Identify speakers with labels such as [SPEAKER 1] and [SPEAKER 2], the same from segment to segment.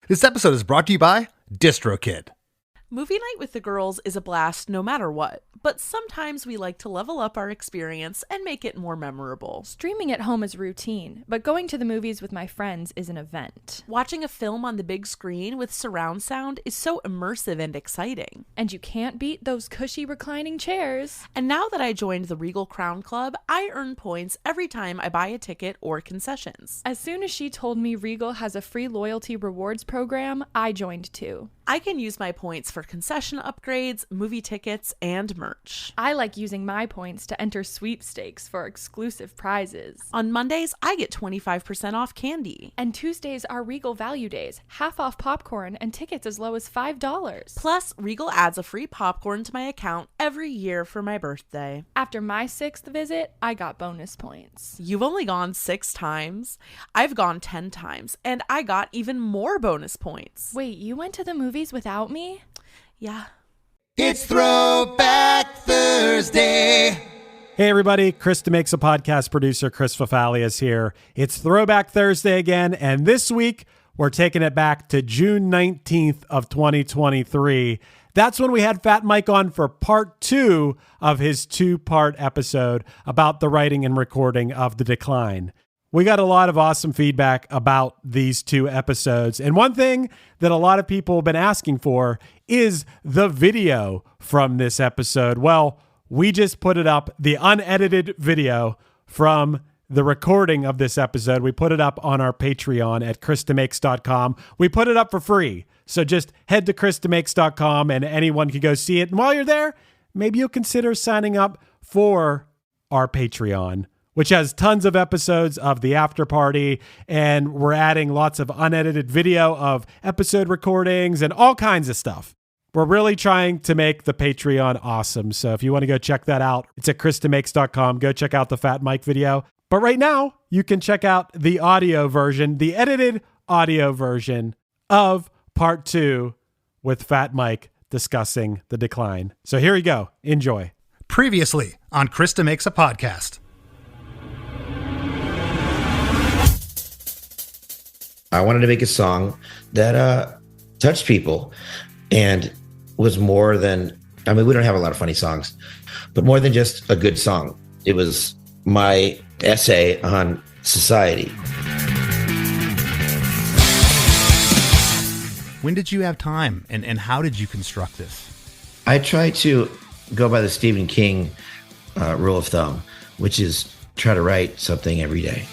[SPEAKER 1] This episode is brought to you by DistroKid.
[SPEAKER 2] Movie night with the girls is a blast no matter what, but sometimes we like to level up our experience and make it more memorable.
[SPEAKER 3] Streaming at home is routine, but going to the movies with my friends is an event.
[SPEAKER 2] Watching a film on the big screen with surround sound is so immersive and exciting.
[SPEAKER 3] And you can't beat those cushy reclining chairs.
[SPEAKER 2] And now that I joined the Regal Crown Club, I earn points every time I buy a ticket or concessions.
[SPEAKER 3] As soon as she told me Regal has a free loyalty rewards program, I joined too.
[SPEAKER 2] I can use my points for concession upgrades, movie tickets, and merch.
[SPEAKER 3] I like using my points to enter sweepstakes for exclusive prizes.
[SPEAKER 2] On Mondays, I get 25% off candy.
[SPEAKER 3] And Tuesdays are Regal Value Days, half off popcorn and tickets as low as $5.
[SPEAKER 2] Plus, Regal adds a free popcorn to my account every year for my birthday.
[SPEAKER 3] After my 6th visit, I got bonus points.
[SPEAKER 2] You've only gone 6 times. I've gone 10 times, and I got even more bonus points.
[SPEAKER 3] Wait, you went to the movies without me?
[SPEAKER 2] Yeah.
[SPEAKER 1] It's Throwback Thursday.
[SPEAKER 4] Hey everybody, Chris DeMakes, a podcast producer, Chris Fafalius here. It's Throwback Thursday again, and this week we're taking it back to June 19th of 2023. That's when we had Fat Mike on for part 2 of his 2-part episode about the writing and recording of The Decline. We got a lot of awesome feedback about these 2 episodes. And one thing that a lot of people have been asking for is the video from this episode. Well, we just put it up, the unedited video from the recording of this episode. We put it up on our Patreon at chrisdemakes.com. We put it up for free. So just head to chrisdemakes.com and anyone can go see it. And while you're there, maybe you'll consider signing up for our Patreon, which has tons of episodes of the after party, and we're adding lots of unedited video of episode recordings and all kinds of stuff. We're really trying to make the Patreon awesome. So if you want to go check that out, it's at chrisdemakes.com. Go check out the Fat Mike video. But right now, you can check out the audio version, the edited audio version of part 2 with Fat Mike discussing The Decline. So here we go. Enjoy.
[SPEAKER 1] Previously on Chris DeMakes a Podcast.
[SPEAKER 5] I wanted to make a song that touched people and was more than, I mean, we don't have a lot of funny songs, but more than just a good song. It was my essay on society.
[SPEAKER 1] When did you have time and how did you construct this?
[SPEAKER 5] I try to go by the Stephen King rule of thumb, which is try to write something every day.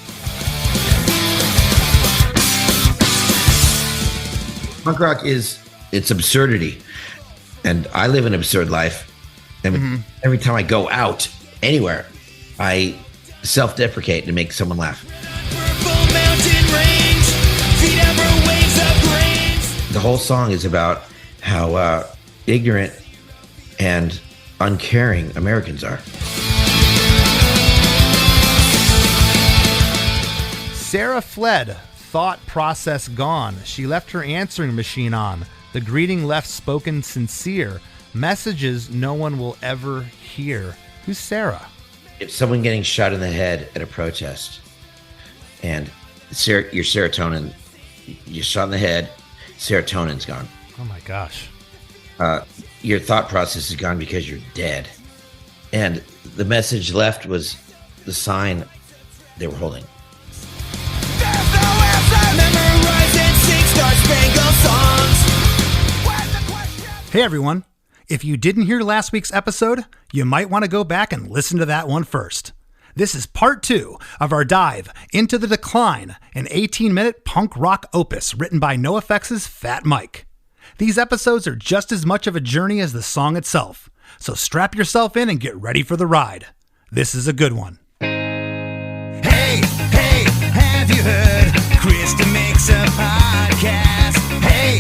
[SPEAKER 5] Punk rock it's absurdity. And I live an absurd life. And every time I go out anywhere, I self-deprecate to make someone laugh. The whole song is about how ignorant and uncaring Americans are.
[SPEAKER 1] Sarah fled. Thought process gone. She left her answering machine on. The greeting left spoken sincere. Messages no one will ever hear. Who's Sarah?
[SPEAKER 5] It's someone getting shot in the head at a protest. And your serotonin, you're shot in the head, serotonin's gone.
[SPEAKER 1] Oh my gosh.
[SPEAKER 5] Your thought process is gone because you're dead. And the message left was the sign they were holding.
[SPEAKER 1] Hey everyone, if you didn't hear last week's episode, you might want to go back and listen to that one first. This is part 2 of our dive into The Decline, an 18-minute punk rock opus written by NOFX's Fat Mike. These episodes are just as much of a journey as the song itself, so strap yourself in and get ready for the ride. This is a good one. Hey, have you heard? Chris DeMakes a Podcast. Hey,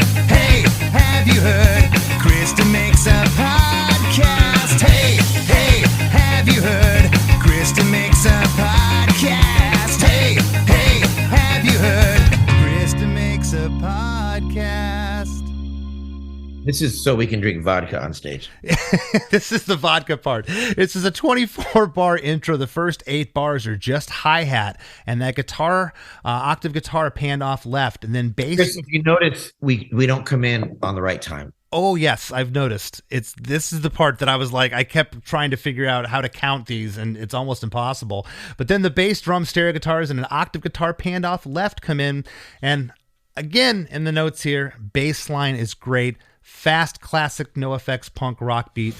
[SPEAKER 1] have you heard? Chris DeMakes a Podcast. Hey, have you heard? Chris DeMakes a Podcast. Hey, have you heard? Chris DeMakes a Podcast.
[SPEAKER 5] This is so we can drink vodka on stage.
[SPEAKER 1] This is the vodka part. This is a 24-bar intro. The first 8 bars are just hi-hat and that guitar, octave guitar panned off left, and then bass.
[SPEAKER 5] Chris, if you notice, we don't come in on the right time.
[SPEAKER 1] Oh yes, I've noticed. This is the part that I was like, I kept trying to figure out how to count these, and it's almost impossible. But then the bass, drum, stereo guitars, and an octave guitar panned off left come in, and again in the notes here, bass line is great, fast, classic NOFX punk rock beat.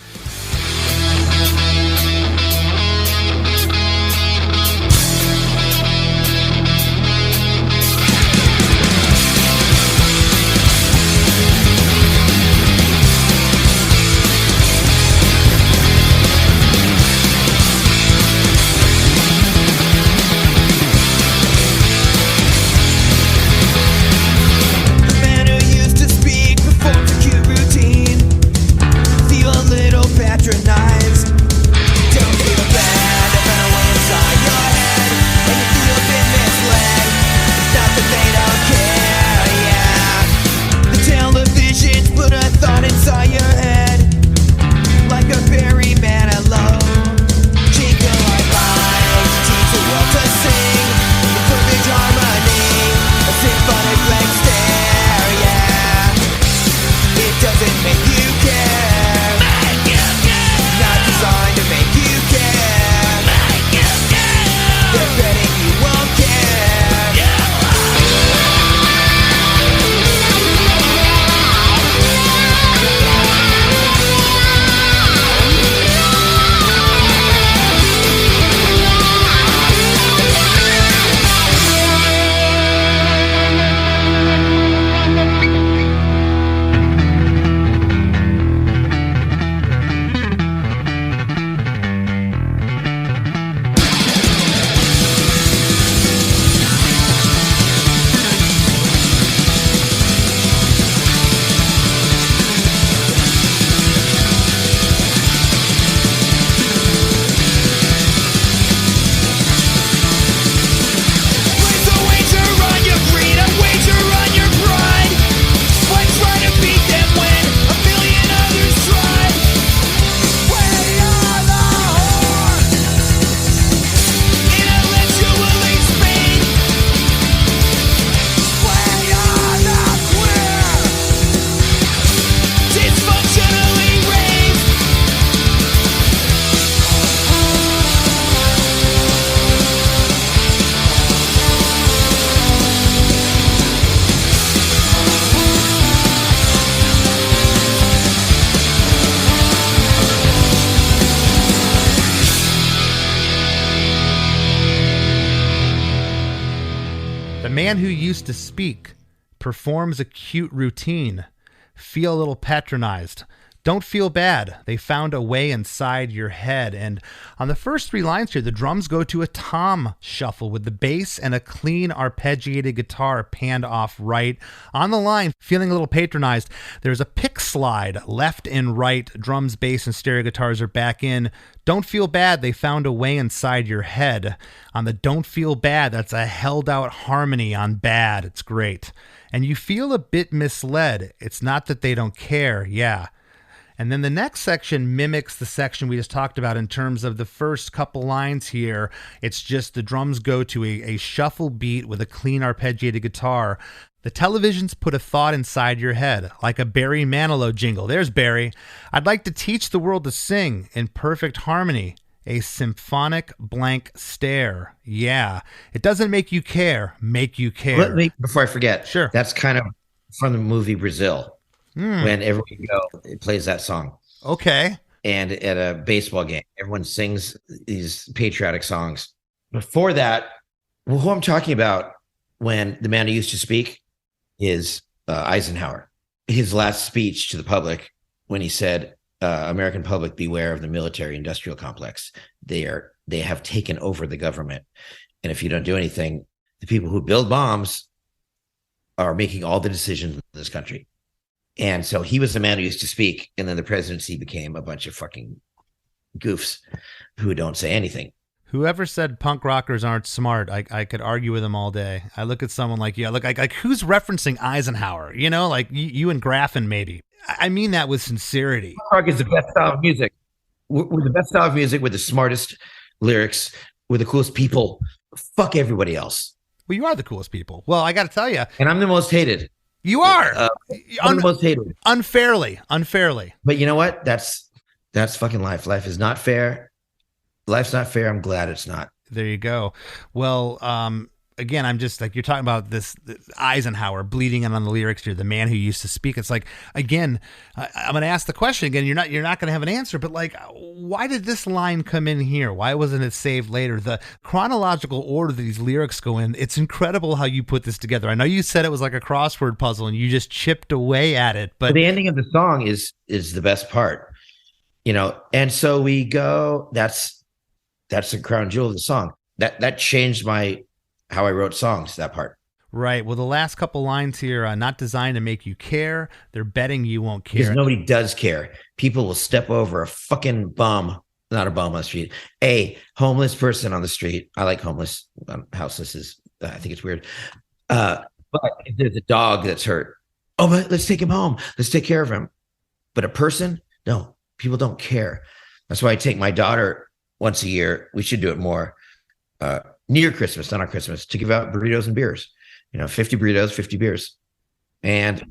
[SPEAKER 1] Man who used to speak performs a cute routine. Feel a little patronized. Don't feel bad. They found a way inside your head. And on the first 3 lines here, the drums go to a tom shuffle with the bass and a clean arpeggiated guitar panned off right. On the line, feeling a little patronized, there's a pick slide left and right. Drums, bass, and stereo guitars are back in. Don't feel bad. They found a way inside your head. On the don't feel bad, that's a held out harmony on bad. It's great. And you feel a bit misled. It's not that they don't care. Yeah. And then the next section mimics the section we just talked about in terms of the first couple lines here. It's just the drums go to a shuffle beat with a clean arpeggiated guitar. The televisions put a thought inside your head, like a Barry Manilow jingle. There's Barry. I'd like to teach the world to sing in perfect harmony. A symphonic blank stare. Yeah. It doesn't make you care. Make you care.
[SPEAKER 5] Let me, before I forget,
[SPEAKER 1] sure.
[SPEAKER 5] That's kind of from the movie Brazil. When everywhere you go, it plays that song.
[SPEAKER 1] Okay.
[SPEAKER 5] And at a baseball game, everyone sings these patriotic songs. Before that, well, who I'm talking about when the man who used to speak is Eisenhower. His last speech to the public when he said, American public, beware of the military industrial complex. They have taken over the government. And if you don't do anything, the people who build bombs are making all the decisions in this country. And so he was the man who used to speak, and then the presidency became a bunch of fucking goofs who don't say anything.
[SPEAKER 1] Whoever said punk rockers aren't smart, I could argue with them all day. I look at someone like you, like who's referencing Eisenhower? You know, like you and Graffin maybe. I mean that with sincerity.
[SPEAKER 5] Rock is the best style of music. We're the best style of music with the smartest lyrics, with the coolest people. Fuck everybody else.
[SPEAKER 1] Well, you are the coolest people. Well, I got to tell you.
[SPEAKER 5] And I'm the most hated.
[SPEAKER 1] You are.
[SPEAKER 5] I'm the most hated.
[SPEAKER 1] Unfairly.
[SPEAKER 5] But you know what? That's fucking life. Life is not fair. Life's not fair. I'm glad it's not.
[SPEAKER 1] There you go. Well, again, I'm just like, you're talking about this Eisenhower bleeding in on the lyrics here, the man who used to speak. It's like, again, I'm going to ask the question again. You're not going to have an answer, but like, why did this line come in here? Why wasn't it saved later? The chronological order that these lyrics go in, it's incredible how you put this together. I know you said it was like a crossword puzzle and you just chipped away at it, but
[SPEAKER 5] the ending of the song is the best part, and so we go, that's the crown jewel of the song. That changed how I wrote songs, that part.
[SPEAKER 1] Right. Well, the last couple lines here, not designed to make you care. They're betting you won't care.
[SPEAKER 5] Because nobody does care. People will step over a fucking bum, not a bum on the street, a homeless person on the street. I like homeless. Houseless is, I think it's weird. But if there's a dog that's hurt, but let's take him home. Let's take care of him. But a person, no, people don't care. That's why I take my daughter once a year. We should do it more. Near Christmas, not on Christmas, to give out burritos and beers. 50 burritos, 50 beers. And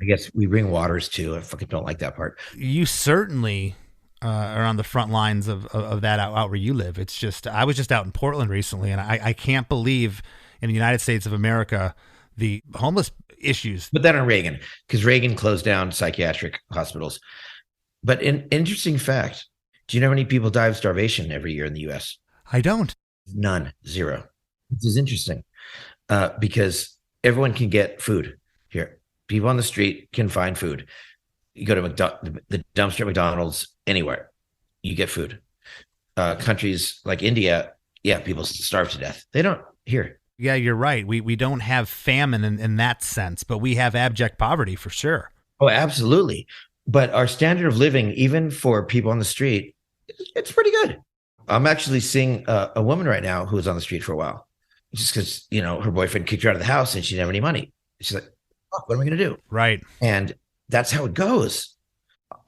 [SPEAKER 5] I guess we bring waters too. I fucking don't like that part.
[SPEAKER 1] You certainly are on the front lines of that out where you live. It's just, I was just out in Portland recently, and I can't believe in the United States of America, the homeless issues.
[SPEAKER 5] Put that on Reagan, because Reagan closed down psychiatric hospitals. But an interesting fact, do you know how many people die of starvation every year in the U.S.?
[SPEAKER 1] I don't.
[SPEAKER 5] None. Zero. This is interesting because everyone can get food here. People on the street can find food. You go to the dumpster at McDonald's, anywhere, you get food. Countries like India, people starve to death. They don't here.
[SPEAKER 1] Yeah, you're right. We don't have famine in that sense, but we have abject poverty for sure.
[SPEAKER 5] Oh, absolutely. But our standard of living, even for people on the street, it's pretty good. I'm actually seeing a woman right now who was on the street for a while, just because, her boyfriend kicked her out of the house and she didn't have any money. She's like, oh, what am I going to do?
[SPEAKER 1] Right.
[SPEAKER 5] And that's how it goes.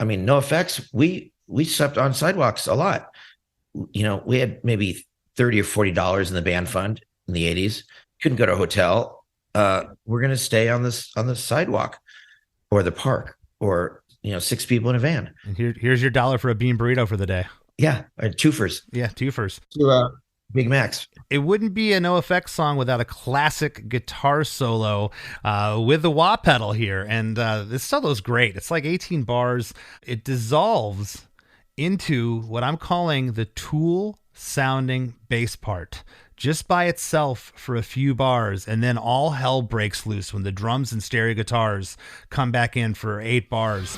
[SPEAKER 5] I mean, NOFX, we slept on sidewalks a lot. We had maybe $30 or $40 in the band fund in the 80s. Couldn't go to a hotel. We're going to stay on the sidewalk or the park, or, 6 people in a van.
[SPEAKER 1] And here's your $1 for a bean burrito for the day.
[SPEAKER 5] Yeah, twofers.
[SPEAKER 1] Yeah, twofers.
[SPEAKER 5] To Big Macs.
[SPEAKER 1] It wouldn't be a NOFX song without a classic guitar solo with the wah pedal here. And this solo's great. It's like 18 bars. It dissolves into what I'm calling the Tool sounding bass part, just by itself for a few bars, and then all hell breaks loose when the drums and stereo guitars come back in for 8 bars.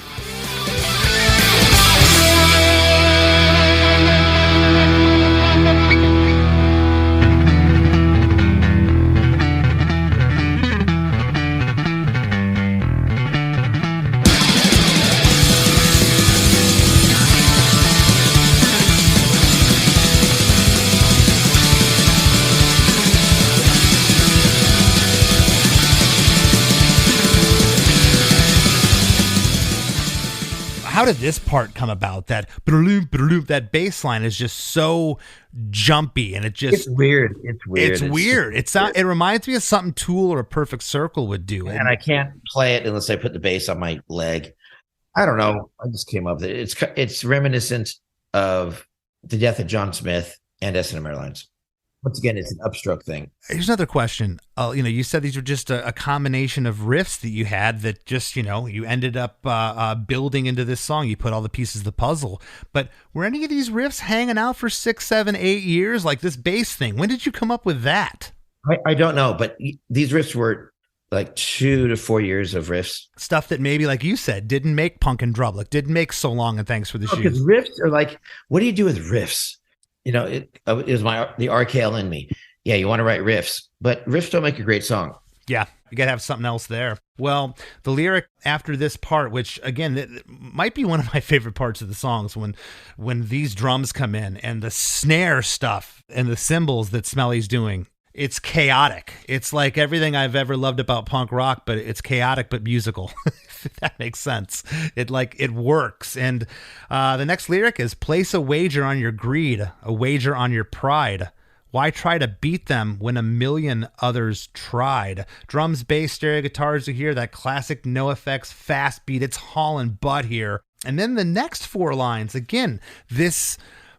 [SPEAKER 1] How did this part come about? That bass line is just so jumpy, and it's
[SPEAKER 5] weird. It's
[SPEAKER 1] weird. It reminds me of something Tool or a Perfect Circle would do.
[SPEAKER 5] And I can't play it unless I put the bass on my leg. I don't know. I just came up with it. It's reminiscent of the death of John Smith and S&M Airlines. Once again, it's an upstroke thing.
[SPEAKER 1] Here's another question. You said these were just a combination of riffs that you had that just, you ended up building into this song. You put all the pieces of the puzzle. But were any of these riffs hanging out for 6, 7, 8 years? Like this bass thing. When did you come up with that?
[SPEAKER 5] I don't know, but these riffs were like 2 to 4 years of riffs. Stuff
[SPEAKER 1] that maybe, like you said, didn't make Punk and Drublic, didn't make So Long and Thanks for the Shoes.
[SPEAKER 5] Because riffs are like, what do you do with riffs? It was the RKL in me. Yeah, you want to write riffs, but riffs don't make a great song.
[SPEAKER 1] Yeah, you got to have something else there. Well, the lyric after this part, which again might be one of my favorite parts of the songs, when these drums come in and the snare stuff and the cymbals that Smelly's doing, It's chaotic. It's like everything I've ever loved about punk rock, but it's chaotic but musical. If that makes sense. It works. And the next lyric is, place a wager on your greed, a wager on your pride. Why try to beat them when a million others tried? Drums, bass, stereo guitars are here. That classic NOFX fast beat. It's hauling butt here. And then the next 4 lines, again,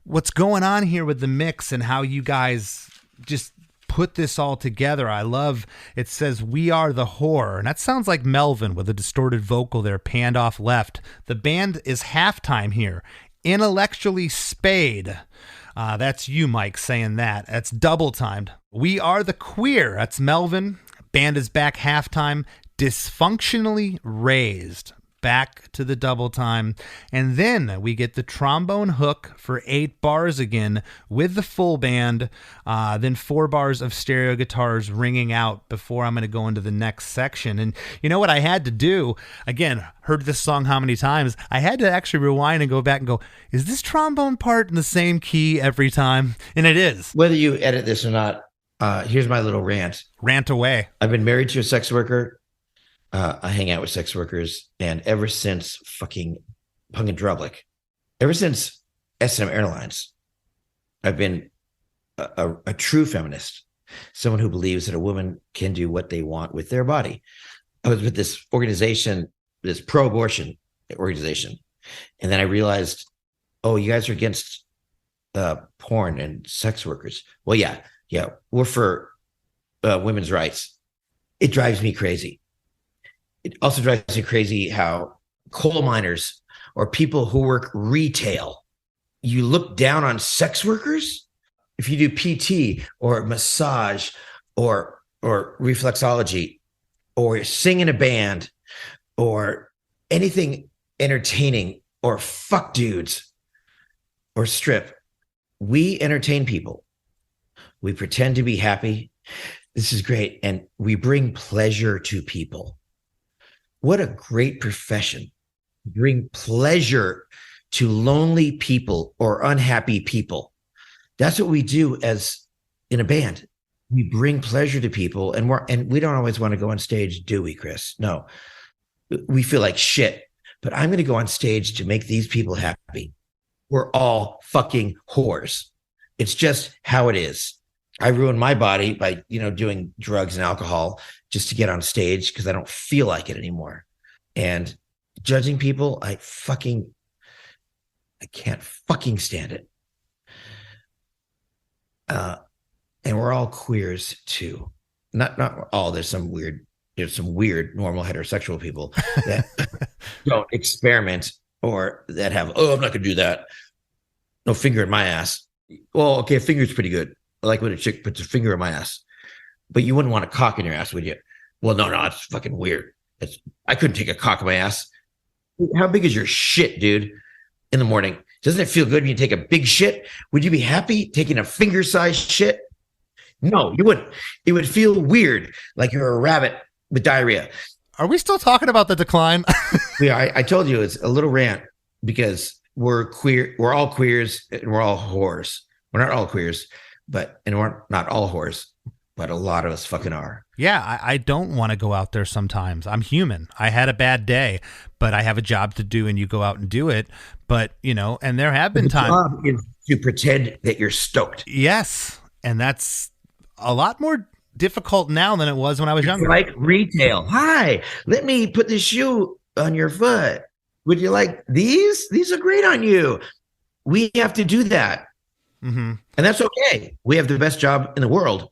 [SPEAKER 1] what's going on here with the mix and how you guys just put this all together. I love, it says, we are the whore. And that sounds like Melvin with a distorted vocal there, panned off left. The band is halftime here. Intellectually spayed. That's you, Mike, saying that. That's double timed. We are the queer. That's Melvin. Band is back halftime. Dysfunctionally raised. Back to the double time. And then we get the trombone hook for 8 bars again with the full band. Then 4 bars of stereo guitars ringing out before I'm going to go into the next section. And you know what I had to do? Again, heard this song how many times? I had to actually rewind and go back and go, is this trombone part in the same key every time? And it is.
[SPEAKER 5] Whether you edit this or not, here's my little rant.
[SPEAKER 1] Rant away.
[SPEAKER 5] I've been married to a sex worker. I hang out with sex workers, and ever since fucking Punk and Drublic, ever since SM Airlines, I've been a true feminist, someone who believes that a woman can do what they want with their body. I was with this organization, this pro-abortion organization, and then I realized, oh, you guys are against porn and sex workers. Well, yeah, we're for women's rights. It drives me crazy. It also drives me crazy how coal miners or people who work retail, you look down on sex workers. If you do PT or massage or reflexology or sing in a band or anything entertaining or fuck dudes or strip, we entertain people. We pretend to be happy. This is great. And we bring pleasure to people. What a great profession. Bring pleasure to lonely people or unhappy people. That's what we do as in a band. We bring pleasure to people, and we don't always want to go on stage, do we, Chris? No. We feel like shit, but I'm going to go on stage to make these people happy. We're all fucking whores. It's just how it is. I ruined my body by, doing drugs and alcohol just to get on stage because I don't feel like it anymore. And judging people, I can't fucking stand it. And we're all queers too. Not all. There's some weird normal heterosexual people that don't experiment or that have, I'm not gonna do that. No finger in my ass. Well, okay, a finger's pretty good. I like when a chick puts a finger in my ass, but you wouldn't want a cock in your ass, would you? Well, no, it's fucking weird. I couldn't take a cock in my ass. How big is your shit, dude? In the morning, doesn't it feel good when you take a big shit? Would you be happy taking a finger-sized shit? No, you wouldn't. It would feel weird, like you're a rabbit with diarrhea.
[SPEAKER 1] Are we still talking about the decline?
[SPEAKER 5] Yeah, I told you it's a little rant because we're queer. We're all queers and we're all whores. We're not all queers. And we're not all whores, but a lot of us fucking are.
[SPEAKER 1] Yeah, I don't want to go out there sometimes. I'm human. I had a bad day, but I have a job to do and you go out and do it. But, and there have been times.
[SPEAKER 5] The job is to pretend that you're stoked.
[SPEAKER 1] Yes. And that's a lot more difficult now than it was when I was younger.
[SPEAKER 5] Like retail. Hi, let me put this shoe on your foot. Would you like these? These are great on you. We have to do that.
[SPEAKER 1] Mm-hmm.
[SPEAKER 5] And that's okay. We have the best job in the world,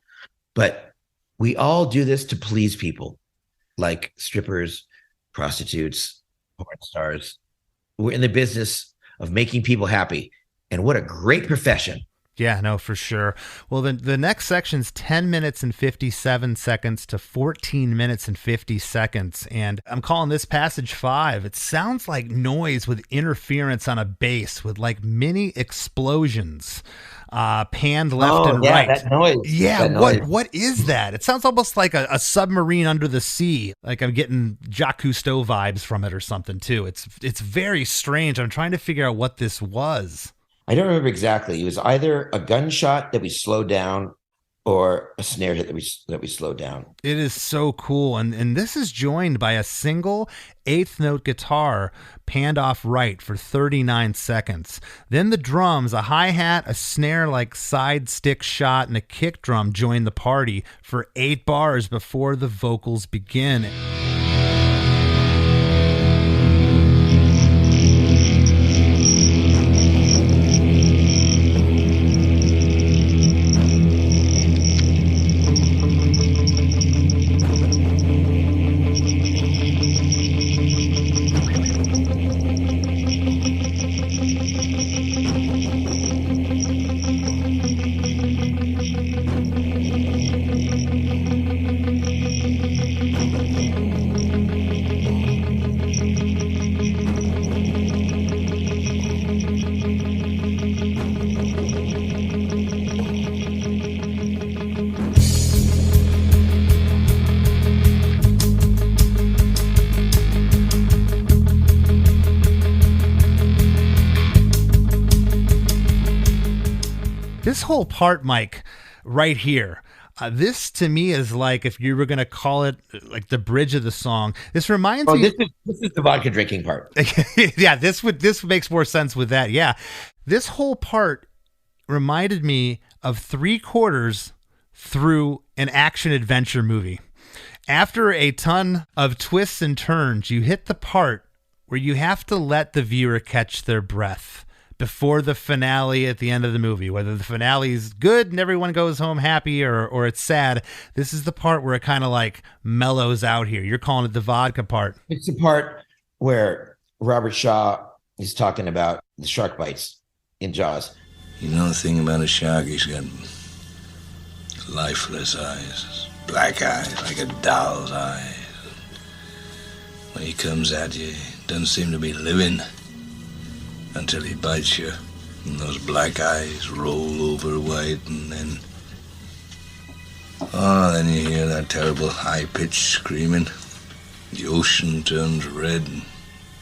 [SPEAKER 5] but we all do this to please people like strippers, prostitutes, porn stars. We're in the business of making people happy. And what a great profession.
[SPEAKER 1] Yeah, no, for sure. Well, the next section's 10 minutes and 57 seconds to 14 minutes and 50 seconds. And I'm calling this passage 5. It sounds like noise with interference on a bass with like mini explosions panned left and right.
[SPEAKER 5] That noise.
[SPEAKER 1] Yeah,
[SPEAKER 5] that noise.
[SPEAKER 1] What is that? It sounds almost like a submarine under the sea. Like I'm getting Jacques Cousteau vibes from it or something too. It's very strange. I'm trying to figure out what this was.
[SPEAKER 5] I don't remember exactly. It was either a gunshot that we slowed down or a snare hit that we slowed down.
[SPEAKER 1] It is so cool. And this is joined by a single eighth note guitar panned off right for 39 seconds. Then the drums, a hi-hat, a snare like side stick shot, and a kick drum join the party for 8 bars before the vocals begin. This whole part, Mike, right here, this to me is like, if you were going to call it like the bridge of the song, this reminds me.
[SPEAKER 5] This is the vodka drinking part.
[SPEAKER 1] Yeah, this makes more sense with that. Yeah. This whole part reminded me of 3/4 through an action adventure movie. After a ton of twists and turns, you hit the part where you have to let the viewer catch their breath before the finale at the end of the movie. Whether the finale is good and everyone goes home happy or it's sad, this is the part where it kind of like mellows out here. You're calling it the vodka part.
[SPEAKER 5] It's the part where Robert Shaw is talking about the shark bites in Jaws.
[SPEAKER 6] You know the thing about a shark, he's got lifeless eyes, black eyes, like a doll's eyes. When he comes at you, he doesn't seem to be living until he bites you, and those black eyes roll over white, and then you hear that terrible high-pitched screaming. The ocean turns red, and in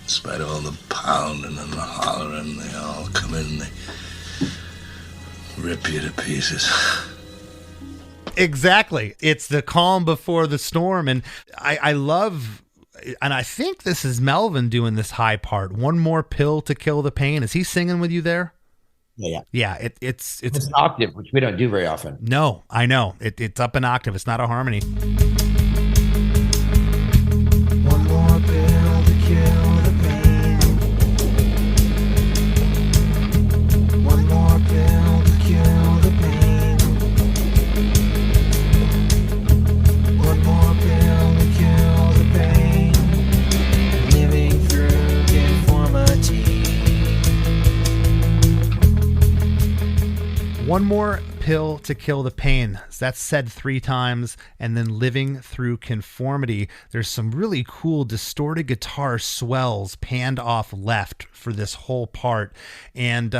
[SPEAKER 6] spite of all the pounding and the hollering, they all come in and they rip you to pieces.
[SPEAKER 1] Exactly. It's the calm before the storm, and I love. And I think this is Melvin doing this high part. One more pill to kill the pain. Is he singing with you there?
[SPEAKER 5] Yeah.
[SPEAKER 1] It's
[SPEAKER 5] an octave, which we don't do very often.
[SPEAKER 1] No, I know. It's up an octave. It's not a harmony.
[SPEAKER 7] One more pill to kill the pain. One more pill to kill the pain. One more pill to kill the pain. Living through conformity.
[SPEAKER 1] One more pill to kill the pain. That's said 3 times. And then living through conformity. There's some really cool distorted guitar swells panned off left for this whole part. And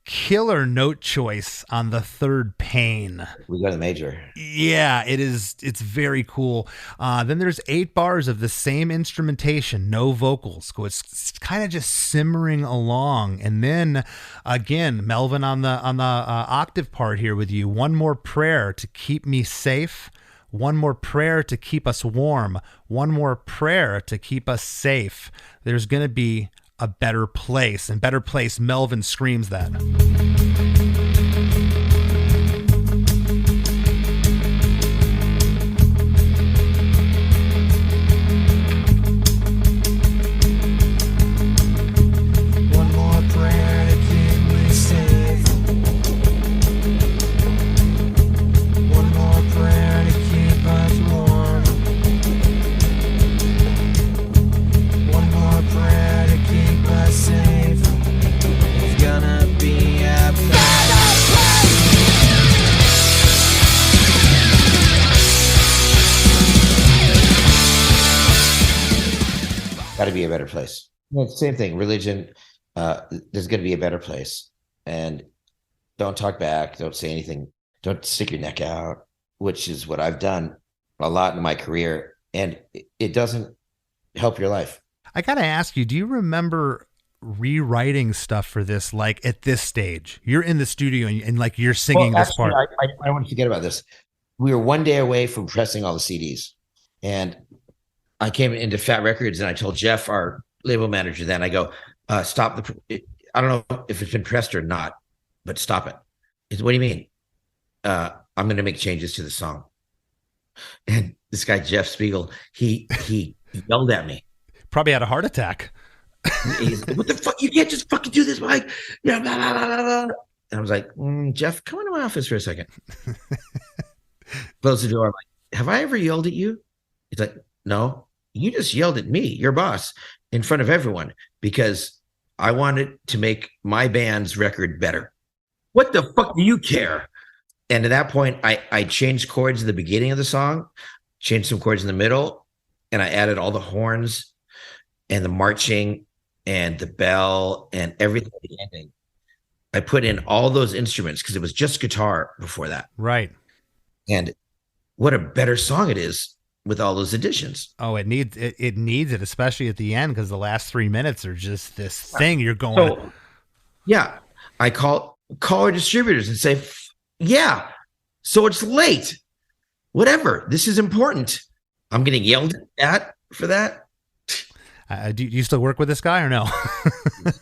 [SPEAKER 1] killer note choice on the third pain.
[SPEAKER 5] We got a major.
[SPEAKER 1] Yeah, it is. It's very cool. Then there's 8 bars of the same instrumentation, no vocals. So it's kind of just simmering along. And then again, Melvin on the octave part here with you. One more prayer to keep me safe. One more prayer to keep us warm. One more prayer to keep us safe. There's going to be a better place. And better place, Melvin screams that.
[SPEAKER 7] One more prayer to keep me safe. One more prayer to keep us warm. One more prayer to keep us safe. It's gonna be a better
[SPEAKER 5] Got to be a better place. Well, it's the same thing. Religion, there's going to be a better place. And don't talk back. Don't say anything. Don't stick your neck out, which is what I've done a lot in my career. And it doesn't help your life.
[SPEAKER 1] I got to ask you, do you remember rewriting stuff for this, like at this stage? You're in the studio and like you're singing this part.
[SPEAKER 5] I don't want to forget about this. We were one day away from pressing all the CDs, and I came into Fat Records and I told Jeff, our label manager, then I go, stop I don't know if it's been pressed or not, but stop it. He said, what do you mean? I'm going to make changes to the song. And this guy, Jeff Spiegel, he yelled at me.
[SPEAKER 1] Probably had a heart attack.
[SPEAKER 5] He's like, what the fuck? You can't just fucking do this, Mike. Yeah, blah, blah, blah, blah. And I was like, Jeff, come into my office for a second. Close the door. I'm like, have I ever yelled at you? He's like, no, you just yelled at me, your boss, in front of everyone because I wanted to make my band's record better. What the fuck do you care? And at that point, I changed chords at the beginning of the song, changed some chords in the middle, and I added all the horns and the marching and the bell and everything at the ending. I put in all those instruments because it was just guitar before that.
[SPEAKER 1] Right.
[SPEAKER 5] And what a better song it is with all those additions.
[SPEAKER 1] Oh, it needs it, especially at the end, because the last 3 minutes are just this thing you're going.
[SPEAKER 5] So, yeah, I call our distributors and say, yeah, so it's late. Whatever. This is important. I'm getting yelled at for that.
[SPEAKER 1] Do you still work with this guy or no?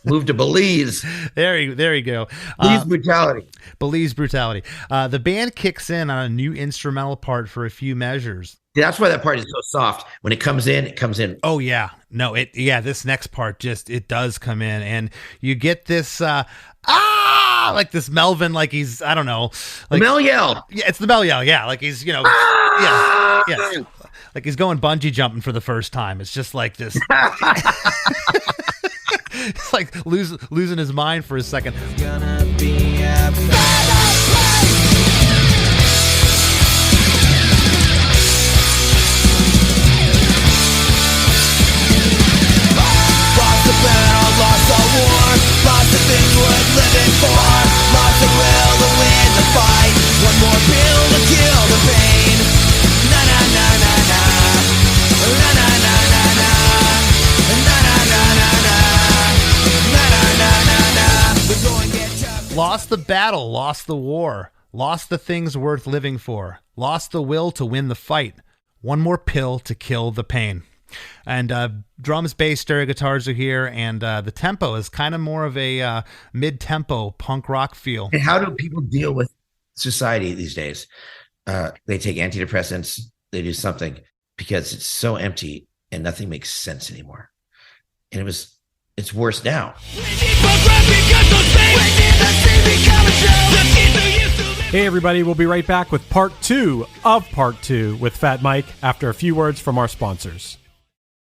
[SPEAKER 5] Move to Belize.
[SPEAKER 1] There you go.
[SPEAKER 5] Belize brutality.
[SPEAKER 1] Belize brutality. The band kicks in on a new instrumental part for a few measures.
[SPEAKER 5] That's why that part is so soft. When it comes in, it comes in.
[SPEAKER 1] Oh yeah. No, this next part it does come in, and you get this like this Melvin, like he's, I don't know, like
[SPEAKER 5] Mel yell.
[SPEAKER 1] Yeah, it's the Mel yell. Yeah, like he's, yeah. Like he's going bungee jumping for the first time. It's just like this. It's like losing his mind for a second.
[SPEAKER 7] Gonna be a lost the battle, lost the war, lost the things worth living for, lost the will to win the fight, one more pill to kill the pain. Na na na na na, na na na na na, na na na na na, na na na na na. The going get tough.
[SPEAKER 1] Lost the battle, lost the war, lost the things worth living for, lost the will to win the fight, one more pill to kill the pain. And drums, bass, stereo guitars are here, and the tempo is kind of more of a mid-tempo punk rock feel.
[SPEAKER 5] And how do people deal with society these days? They take antidepressants, they do something because it's so empty and nothing makes sense anymore. And it's worse now.
[SPEAKER 4] Hey everybody, we'll be right back with part 2 of part 2 with Fat Mike after a few words from our sponsors.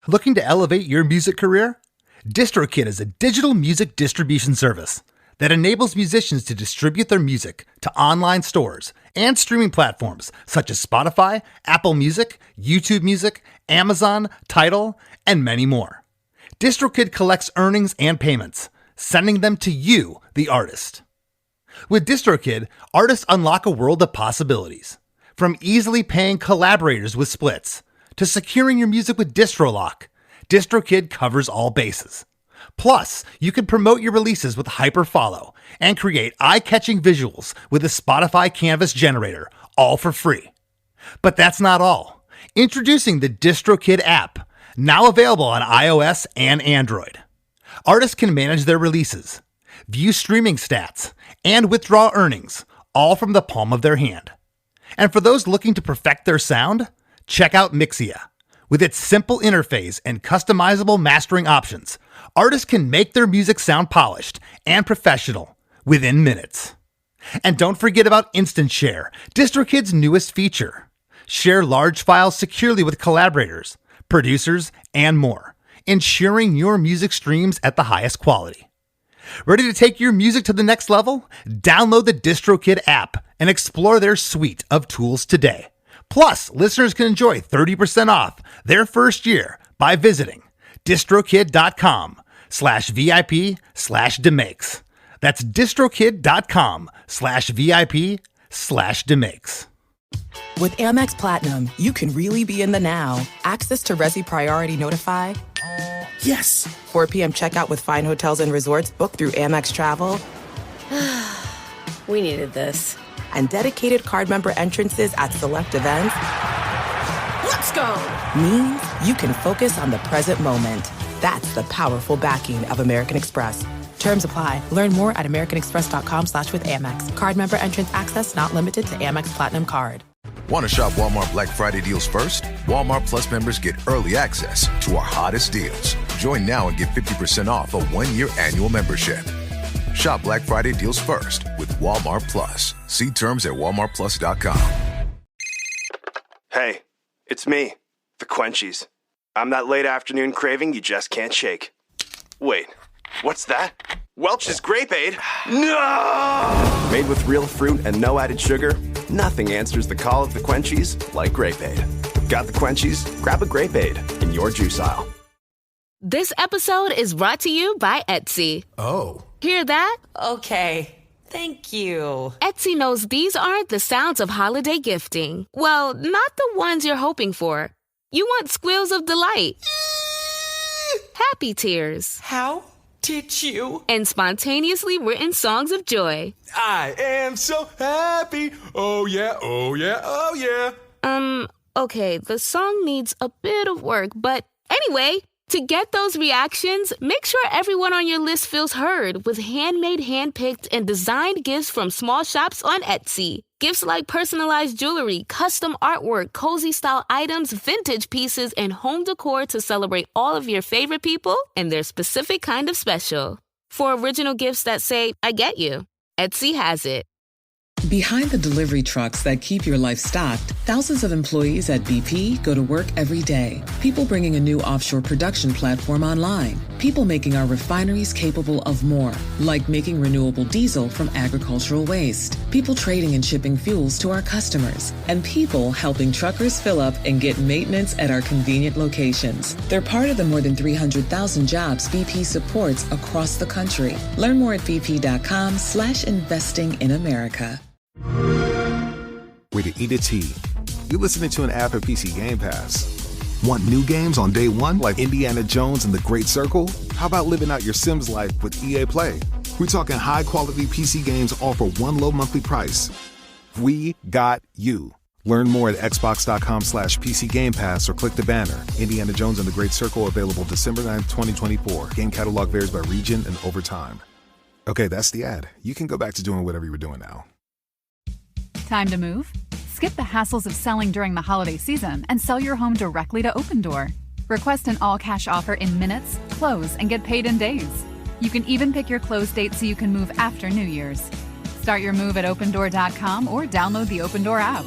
[SPEAKER 1] Looking to elevate your music career? DistroKid is a digital music distribution service that enables musicians to distribute their music to online stores and streaming platforms such as Spotify, Apple Music, YouTube Music, Amazon, Tidal, and many more. DistroKid collects earnings and payments, sending them to you, the artist. With DistroKid, artists unlock a world of possibilities. From easily paying collaborators with splits, to securing your music with DistroLock, DistroKid covers all bases. Plus, you can promote your releases with Hyperfollow and create eye-catching visuals with a Spotify Canvas generator, all for free. But that's not all. Introducing the DistroKid app, now available on iOS and Android. Artists can manage their releases, view streaming stats, and withdraw earnings, all from the palm of their hand. And for those looking to perfect their sound, check out Mixia. With its simple interface and customizable mastering options, artists can make their music sound polished and professional within minutes. And don't forget about Instant Share, DistroKid's newest feature. Share large files securely with collaborators, producers, and more, ensuring your music streams at the highest quality. Ready to take your music to the next level? Download the DistroKid app and explore their suite of tools today. Plus, listeners can enjoy 30% off their first year by visiting distrokid.com/VIP/DeMakes. That's distrokid.com/VIP/DeMakes.
[SPEAKER 8] With Amex Platinum, you can really be in the now. Access to Resi Priority Notify, Yes! 4 p.m. checkout with fine hotels and resorts booked through Amex Travel.
[SPEAKER 9] We needed this.
[SPEAKER 8] And dedicated card member entrances at select events.
[SPEAKER 9] Let's go!
[SPEAKER 8] Means you can focus on the present moment. That's the powerful backing of American Express. Terms apply. Learn more at americanexpress.com/withAmex. Card member entrance access not limited to Amex Platinum Card.
[SPEAKER 10] Want to shop Walmart Black Friday deals first? Walmart Plus members get early access to our hottest deals. Join now and get 50% off a 1-year annual membership. Shop Black Friday deals first with Walmart Plus. See terms at walmartplus.com.
[SPEAKER 11] Hey, it's me, the Quenchies. I'm that late afternoon craving you just can't shake. Wait, what's that? Welch's Grape Aid? No! Made with real fruit and no added sugar, nothing answers the call of the Quenchies like Grape Aid. Got the Quenchies? Grab a Grape Aid in your juice aisle.
[SPEAKER 12] This episode is brought to you by Etsy.
[SPEAKER 10] Oh.
[SPEAKER 12] Hear that?
[SPEAKER 8] Okay, thank you.
[SPEAKER 12] Etsy knows these aren't the sounds of holiday gifting. Well, not the ones you're hoping for. You want squeals of delight. Happy tears.
[SPEAKER 8] How did you?
[SPEAKER 12] And spontaneously written songs of joy.
[SPEAKER 13] I am so happy. Oh yeah, oh yeah, oh yeah.
[SPEAKER 12] Okay, the song needs a bit of work, but anyway, to get those reactions, make sure everyone on your list feels heard with handmade, handpicked, and designed gifts from small shops on Etsy. Gifts like personalized jewelry, custom artwork, cozy style items, vintage pieces, and home decor to celebrate all of your favorite people and their specific kind of special. For original gifts that say, I get you, Etsy has it.
[SPEAKER 14] Behind the delivery trucks that keep your life stocked, thousands of employees at BP go to work every day. People bringing a new offshore production platform online. People making our refineries capable of more, like making renewable diesel from agricultural waste. People trading and shipping fuels to our customers. And people helping truckers fill up and get maintenance at our convenient locations. They're part of the more than 300,000 jobs BP supports across the country. Learn more at bp.com/investing in America.
[SPEAKER 15] Way to eat a tea. You're listening to an app at PC Game Pass. Want new games on day one like Indiana Jones and the Great Circle? How about living out your Sims life with EA Play? We're talking high quality PC games all for one low monthly price. We got you. Learn more at xbox.com/PC Game Pass or click the banner. Indiana Jones and the Great Circle available December 9th, 2024. Game catalog varies by region and over time. Okay, that's the ad. You can go back to doing whatever you were doing now.
[SPEAKER 16] Time to move? Skip the hassles of selling during the holiday season and sell your home directly to Opendoor. Request an all-cash offer in minutes, close, and get paid in days. You can even pick your close date so you can move after New Year's. Start your move at Opendoor.com or download the Opendoor app.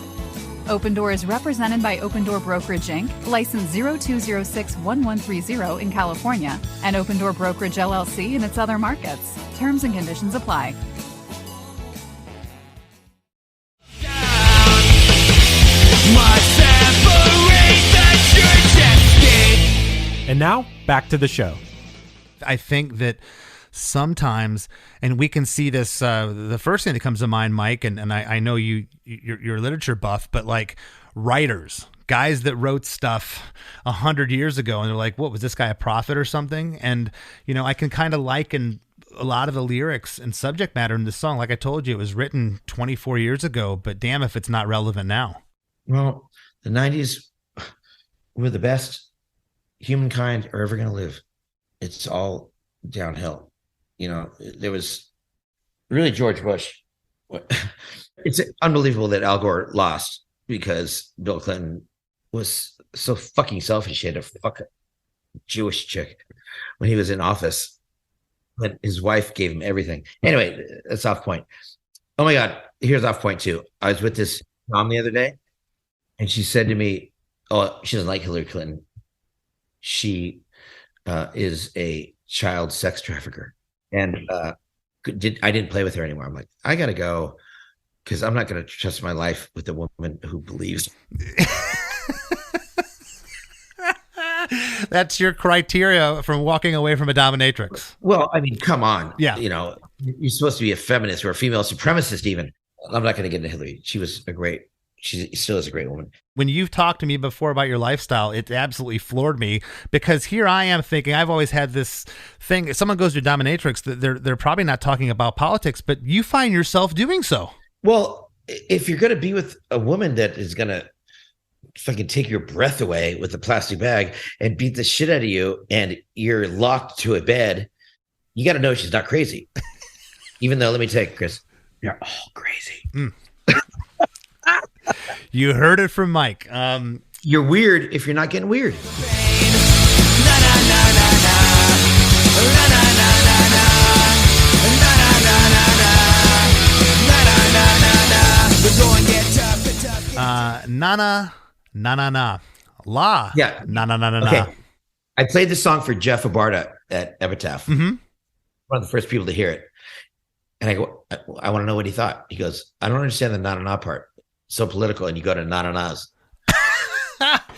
[SPEAKER 16] Opendoor is represented by Opendoor Brokerage Inc., license 02061130 in California, and Opendoor Brokerage LLC in its other markets. Terms and conditions apply.
[SPEAKER 4] And now, back to the show.
[SPEAKER 1] I think that sometimes, and we can see this, the first thing that comes to mind, Mike, and I know you're a literature buff, but like writers, guys that wrote stuff 100 years ago, and they're like, what, was this guy a prophet or something? And, you know, I can kind of liken a lot of the lyrics and subject matter in this song. Like I told you, it was written 24 years ago, but damn if it's not relevant now.
[SPEAKER 5] Well, the 90s were the best humankind are ever going to live. It's all downhill. You know, there was really George Bush. It's unbelievable that Al Gore lost because Bill Clinton was so fucking selfish. He had to fuck a Jewish chick when he was in office, but his wife gave him everything. Anyway, that's off point. Oh my God, here's off point too. I was with this mom the other day, and she said to me, "Oh, she doesn't like Hillary Clinton. She is a child sex trafficker." And I didn't play with her anymore. I'm like, I gotta go because I'm not gonna trust my life with a woman who believes.
[SPEAKER 1] That's your criteria from walking away from a dominatrix.
[SPEAKER 5] Well, I mean, come on.
[SPEAKER 1] Yeah.
[SPEAKER 5] You know, you're supposed to be a feminist or a female supremacist even. I'm not going to get into Hillary. She was a great she still is a great woman.
[SPEAKER 1] When you've talked to me before about your lifestyle, it absolutely floored me, because here I am thinking, I've always had this thing. If someone goes to dominatrix, they're probably not talking about politics, but you find yourself doing so.
[SPEAKER 5] Well, if you're going to be with a woman that is going to fucking take your breath away with a plastic bag and beat the shit out of you, and you're locked to a bed, you got to know she's not crazy. Even though, let me tell you, Chris, you're all crazy.
[SPEAKER 1] You heard it from Mike.
[SPEAKER 5] You're weird if you're not getting weird.
[SPEAKER 1] Na na na la.
[SPEAKER 5] Yeah.
[SPEAKER 1] Na na na na
[SPEAKER 5] Okay.
[SPEAKER 1] na.
[SPEAKER 5] I played this song for Jeff Abarta at Epitaph.
[SPEAKER 1] Mm-hmm.
[SPEAKER 5] One of the first people to hear it. And I go, I want to know what he thought. He goes, I don't understand the na-na-na part. So political, and you go to na-na-nas.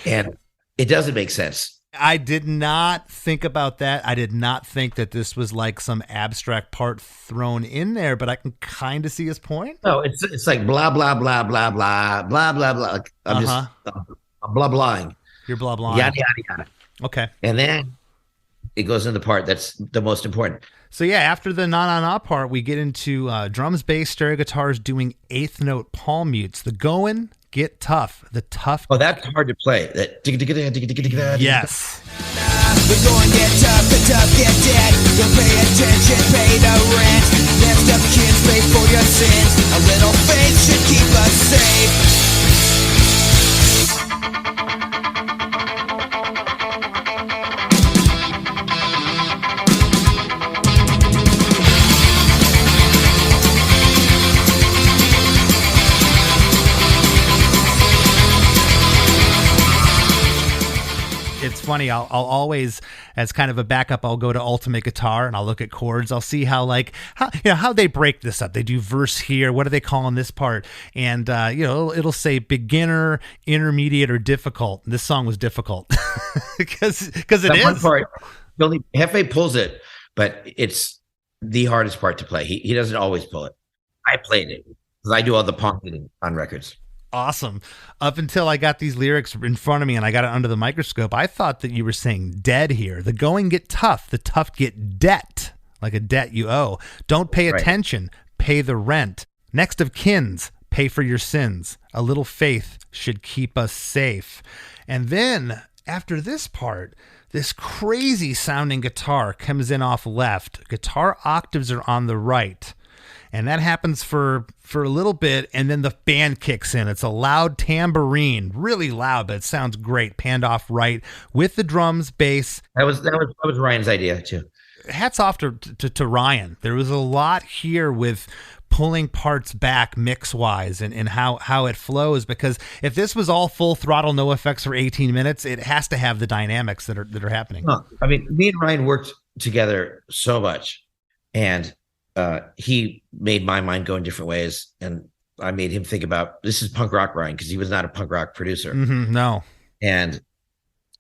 [SPEAKER 5] And it doesn't make sense.
[SPEAKER 1] I did not think about that. I did not think that this was like some abstract part thrown in there, but I can kind of see his point.
[SPEAKER 5] No, it's like blah, blah, blah, blah, blah, blah, blah, blah. Like, I'm blah, blahing.
[SPEAKER 1] You're blah, blah.
[SPEAKER 5] Yada, yada, yada.
[SPEAKER 1] Okay.
[SPEAKER 5] And then it goes into the part that's the most important.
[SPEAKER 1] So yeah, after the na-na-na part, we get into drums, bass, stereo guitars doing eighth note palm mutes. The going get tough. The tough.
[SPEAKER 5] Oh, that's hard to play. That
[SPEAKER 1] yes.
[SPEAKER 7] The going get tough, the tough get dead. Don't pay attention, pay the rent. Next of kin, pay for your sins. A little faith should keep us safe.
[SPEAKER 1] It's funny. I'll always, as kind of a backup, I'll go to Ultimate Guitar and I'll look at chords. I'll see how they break this up. They do verse here. What are they calling this part? And it'll say beginner, intermediate, or difficult. This song was difficult because it
[SPEAKER 5] that
[SPEAKER 1] is.
[SPEAKER 5] One part, only Hefe pulls it, but it's the hardest part to play. He doesn't always pull it. I played it because I do all the ponging on records.
[SPEAKER 1] Awesome. Up until I got these lyrics in front of me and I got it under the microscope, I thought that you were saying dead here. The going get tough. The tough get debt, like a debt you owe. Don't pay attention. Pay the rent. Next of kins, pay for your sins. A little faith should keep us safe. And then after this part, this crazy sounding guitar comes in off left. Guitar octaves are on the right. And that happens for a little bit, and then the band kicks in. It's a loud tambourine, really loud, but it sounds great. Panned off right with the drums, bass.
[SPEAKER 5] That was Ryan's idea too.
[SPEAKER 1] Hats off to Ryan. There was a lot here with pulling parts back mix wise and how it flows, because if this was all full throttle NOFX for 18 minutes, it has to have the dynamics that are happening.
[SPEAKER 5] I mean, me and Ryan worked together so much, and he made my mind go in different ways, and I made him think about, this is punk rock Ryan, because he was not a punk rock producer.
[SPEAKER 1] No.
[SPEAKER 5] And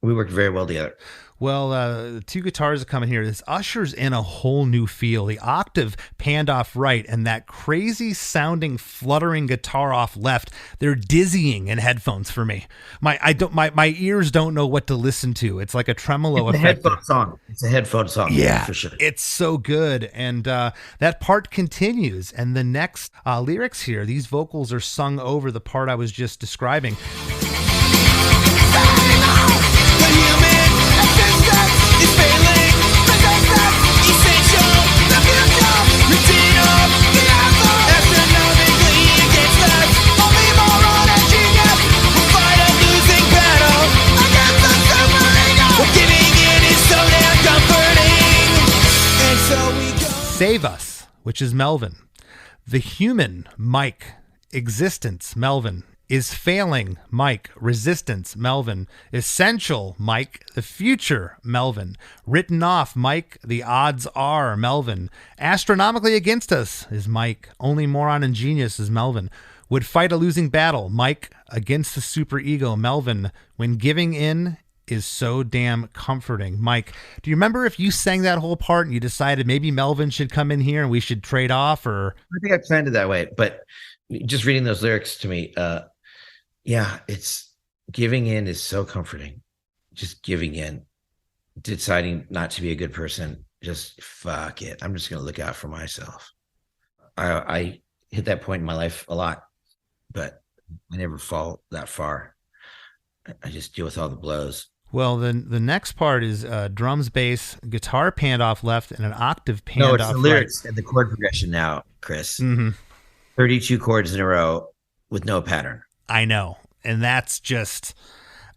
[SPEAKER 5] we worked very well together.
[SPEAKER 1] Well, the two guitars are coming here. This ushers in a whole new feel. The octave panned off right and that crazy sounding fluttering guitar off left. They're dizzying in headphones for me. My ears don't know what to listen to. It's like a tremolo effect.
[SPEAKER 5] It's a headphone song.
[SPEAKER 1] Yeah,
[SPEAKER 5] for sure.
[SPEAKER 1] It's so good. And that part continues. And the next lyrics here, these vocals are sung over the part I was just describing. Save us, which is Melvin. The human, Mike. Existence, Melvin. Is failing, Mike. Resistance, Melvin. Essential, Mike. The future, Melvin. Written off, Mike. The odds are, Melvin. Astronomically against us is Mike. Only moron and genius is Melvin. Would fight a losing battle, Mike. Against the superego, Melvin. When giving in is so damn comforting, Mike. Do you remember if you sang that whole part and you decided maybe Melvin should come in here and we should trade off? Or
[SPEAKER 5] I think I planned it that way, but just reading those lyrics to me, Yeah, it's giving in is so comforting. Just giving in, deciding not to be a good person. Just fuck it. I'm just going to look out for myself. I hit that point in my life a lot, but I never fall that far. I just deal with all the blows.
[SPEAKER 1] Well, then the next part is drums, bass, guitar panned off left, and an octave panned off right.
[SPEAKER 5] No, it's the lyrics and the chord progression now, Chris.
[SPEAKER 1] Mm-hmm.
[SPEAKER 5] 32 chords in a row with no pattern.
[SPEAKER 1] I know. And that's just,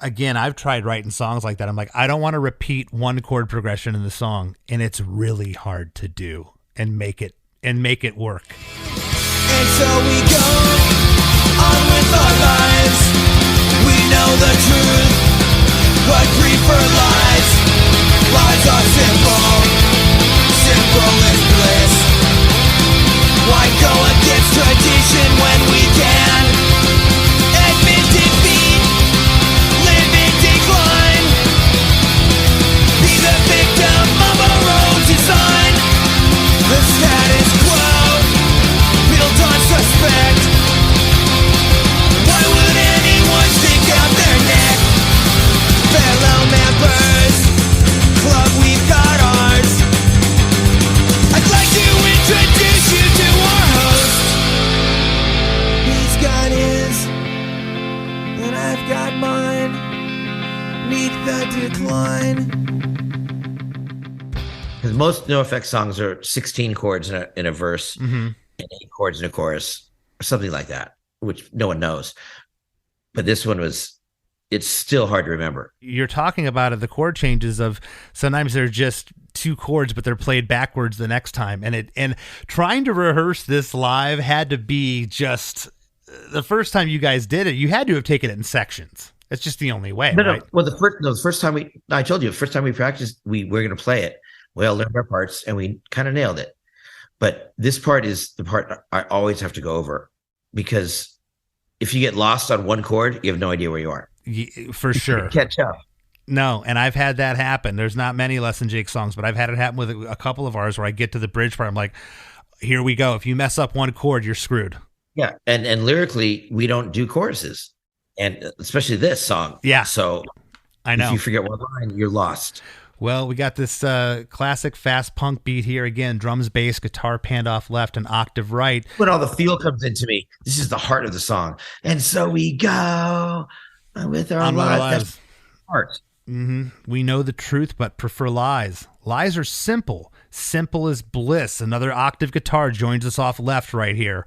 [SPEAKER 1] again, I've tried writing songs like that. I'm like, I don't want to repeat one chord progression in the song. And it's really hard to do and make it work.
[SPEAKER 7] And so we go on with our lives. We know the truth, but prefer lies. Lies are simple, simple as bliss. Why go against tradition when we can? Admit defeat, live in decline. Be the victim of our own design. The status quo, built on suspect. Why would anyone stick out their neck? Fellow members, club, we've got ours. I'd like to introduce you to our host. He's got his, and I've got mine. Meet the decline.
[SPEAKER 5] Because most NOFX songs are 16 chords in a verse
[SPEAKER 1] Mm-hmm.
[SPEAKER 5] and 8 chords in a chorus, or something like that, which no one knows. But this one it's still hard to remember.
[SPEAKER 1] You're talking about the chord changes of sometimes they're just 2 chords, but they're played backwards the next time. And trying to rehearse this live had to be just the first time you guys did it, you had to have taken it in sections. It's just the only way.
[SPEAKER 5] No,
[SPEAKER 1] right?
[SPEAKER 5] Well, the first time I told you, the first time we practiced, we're going to play it. We all learned our parts and we kind of nailed it. But this part is the part I always have to go over, because if you get lost on one chord, you have no idea where you are.
[SPEAKER 1] For sure.
[SPEAKER 5] Catch up.
[SPEAKER 1] No, and I've had that happen. There's not many Less Than Jake songs, but I've had it happen with a couple of ours where I get to the bridge part. I'm like, here we go. If you mess up one chord, you're screwed.
[SPEAKER 5] Yeah. And lyrically, we don't do choruses. And especially this song.
[SPEAKER 1] Yeah.
[SPEAKER 5] So
[SPEAKER 1] I know.
[SPEAKER 5] If you forget one line, you're lost.
[SPEAKER 1] Well, we got this classic fast punk beat here again. Drums, bass, guitar panned off left, and octave right.
[SPEAKER 5] When all the feel comes into me, this is the heart of the song. And so we go with our lives. That's heart.
[SPEAKER 1] Mm-hmm. We know the truth, but prefer lies. Lies are simple. Simple as bliss. Another octave guitar joins us off left right here.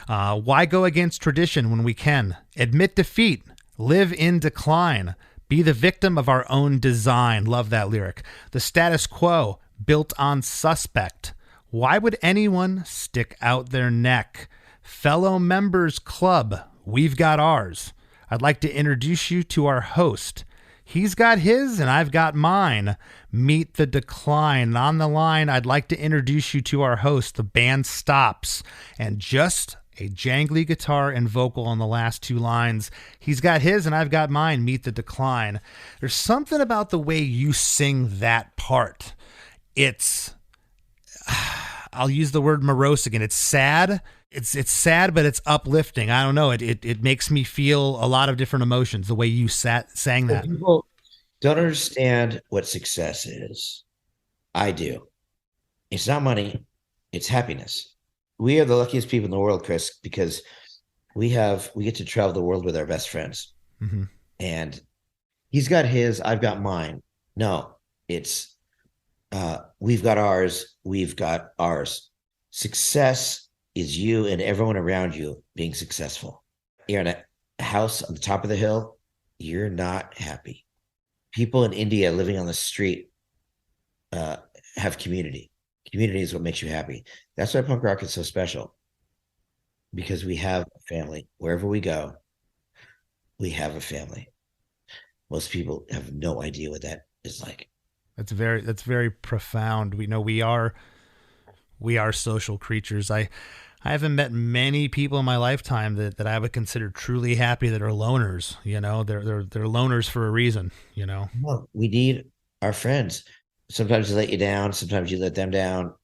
[SPEAKER 1] Why go against tradition when we can? Admit defeat. Live in decline. Be the victim of our own design. Love that lyric. The status quo, built on suspect. Why would anyone stick out their neck? Fellow members club, we've got ours. I'd like to introduce you to our host. He's got his and I've got mine. Meet the decline. And on the line, I'd like to introduce you to our host. The band stops, and just a jangly guitar and vocal on the last 2 lines. He's got his and I've got mine. Meet the decline. There's something about the way you sing that part. It's, I'll use the word morose again. It's sad. It's sad, but it's uplifting. I don't know. It makes me feel a lot of different emotions, the way you sang that.
[SPEAKER 5] People don't understand what success is. I do. It's not money. It's happiness. We are the luckiest people in the world, Chris, because we get to travel the world with our best friends.
[SPEAKER 1] Mm-hmm.
[SPEAKER 5] And he's got his, I've got mine. No, it's we've got ours, we've got ours. Success is you and everyone around you being successful. You're in a house on the top of the hill, you're not happy. People in India living on the street have community. Community is what makes you happy. That's why punk rock is so special, because we have a family. Wherever we go, we have a family. Most people have no idea what that is like.
[SPEAKER 1] That's very profound. We know we are social creatures. I haven't met many people in my lifetime that I would consider truly happy that are loners. You know, they're loners for a reason. You know,
[SPEAKER 5] well, we need our friends. Sometimes they let you down. Sometimes you let them down.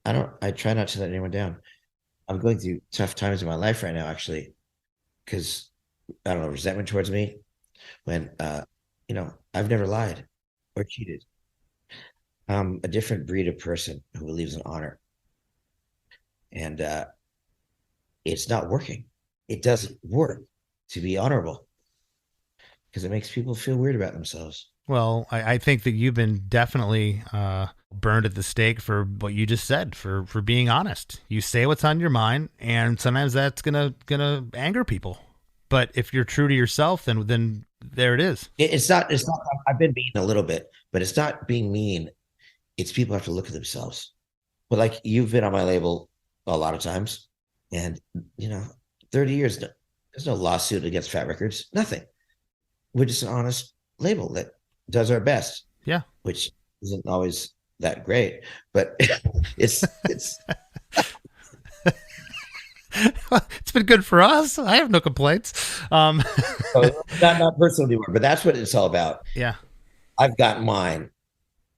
[SPEAKER 5] I try not to let anyone down. I'm going through tough times in my life right now, actually. because I don't know, resentment towards me when I've never lied or cheated. I'm a different breed of person who believes in honor, and it's not working. It doesn't work to be honorable because it makes people feel weird about themselves.
[SPEAKER 1] Well, I think that you've been definitely burned at the stake for what you just said, for being honest. You say what's on your mind, and sometimes that's gonna anger people. But if you're true to yourself, then there it is.
[SPEAKER 5] It's not. I've been mean a little bit, but it's not being mean. It's people have to look at themselves. But like you've been on my label a lot of times, and 30 years, there's no lawsuit against Fat Records. Nothing. We're just an honest label that does our best.
[SPEAKER 1] Yeah.
[SPEAKER 5] Which isn't always that great, but it's
[SPEAKER 1] it's been good for us. I have no complaints.
[SPEAKER 5] Not personal anymore, but that's what it's all about.
[SPEAKER 1] Yeah.
[SPEAKER 5] I've got mine,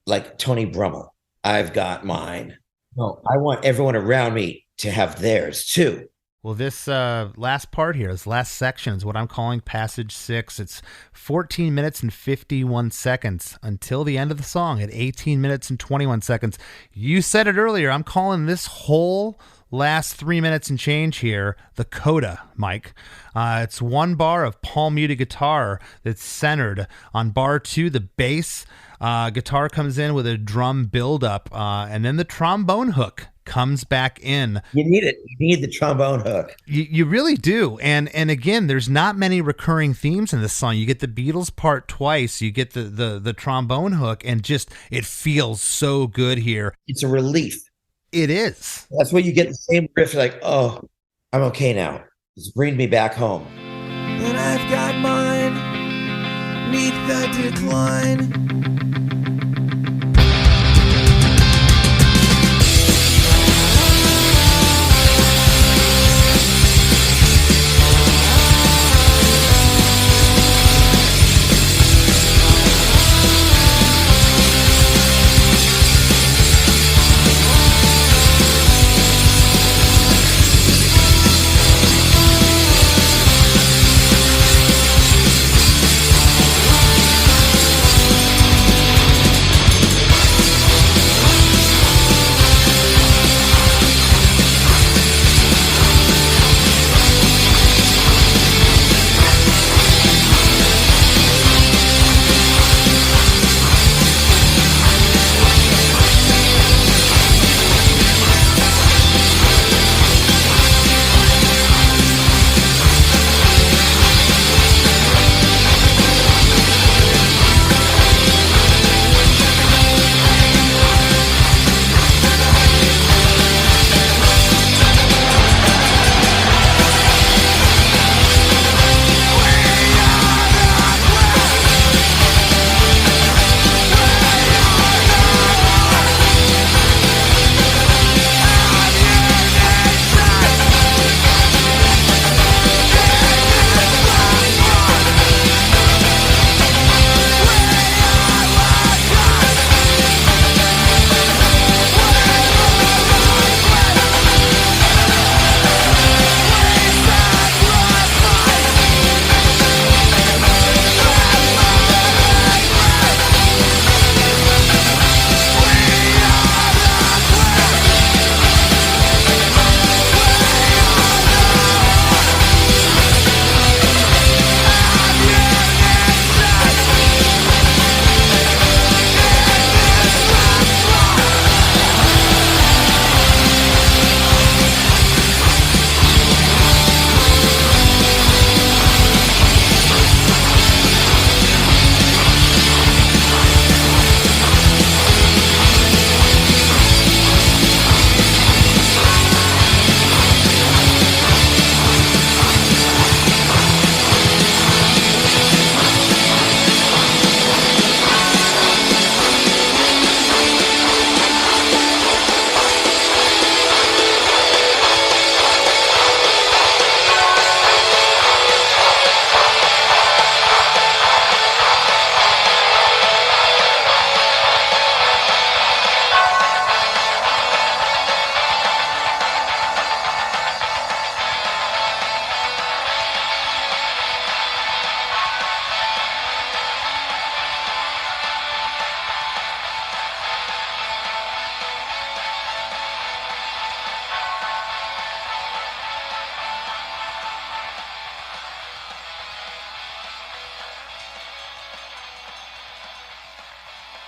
[SPEAKER 5] like Tony Brummel. I've got mine. No, I want everyone around me to have theirs too.
[SPEAKER 1] Well, this last part here, this last section is what I'm calling Passage 6. It's 14 minutes and 51 seconds until the end of the song at 18 minutes and 21 seconds. You said it earlier. I'm calling this whole last 3 minutes and change here the coda, Mike. It's one bar of palm muted guitar that's centered on bar 2, the bass. Guitar comes in with a drum buildup, and then the trombone hook comes back in.
[SPEAKER 5] You need it. You need the trombone hook.
[SPEAKER 1] You really do. And again, there's not many recurring themes in this song. You get the Beatles part twice. You get the trombone hook, and just it feels so good here.
[SPEAKER 5] It's a relief.
[SPEAKER 1] It is.
[SPEAKER 5] That's where you get the same riff. Like, oh, I'm okay now. It's bringing me back home.
[SPEAKER 7] And I've got mine, meet the decline.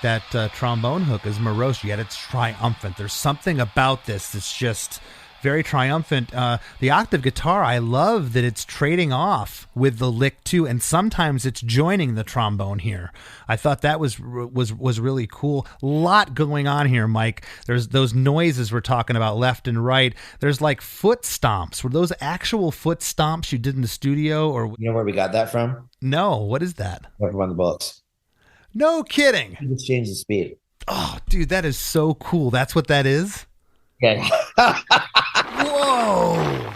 [SPEAKER 1] that trombone hook is morose, yet it's triumphant. There's something about this that's just very triumphant. The octave guitar, I love that it's trading off with the lick too, and sometimes it's joining the trombone here. I thought that was really cool. A lot going on here, Mike. There's those noises we're talking about left and right. There's like foot stomps. Were those actual foot stomps you did in the studio, or
[SPEAKER 5] You know where we got that from?
[SPEAKER 1] no? What is that?
[SPEAKER 5] From the Bullets.
[SPEAKER 1] No kidding.
[SPEAKER 5] You just changed the speed.
[SPEAKER 1] Oh, dude, that is so cool. That's what that is?
[SPEAKER 5] Yeah.
[SPEAKER 1] Whoa.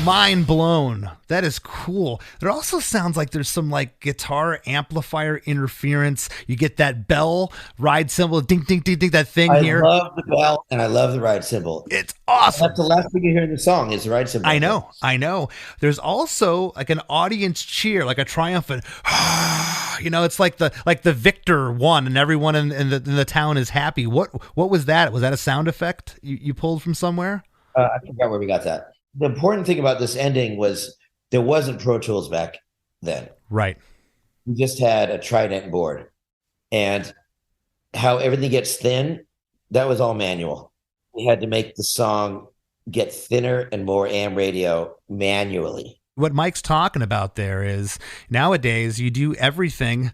[SPEAKER 1] Mind blown. That is cool. There also sounds like there's some like guitar amplifier interference. You get that bell ride cymbal, ding, ding, ding, ding, that thing here.
[SPEAKER 5] I love the bell and I love the ride cymbal.
[SPEAKER 1] It's awesome.
[SPEAKER 5] That's the last thing you hear in the song is the ride cymbal.
[SPEAKER 1] I know. There's also like an audience cheer, like a triumphant, it's like the victor won and everyone in the town is happy. What was that? Was that a sound effect you pulled from somewhere?
[SPEAKER 5] I forgot where we got that. The important thing about this ending was there wasn't Pro Tools back then.
[SPEAKER 1] Right.
[SPEAKER 5] We just had a Trident board. And how everything gets thin, that was all manual. We had to make the song get thinner and more AM radio manually.
[SPEAKER 1] What Mike's talking about there is nowadays you do everything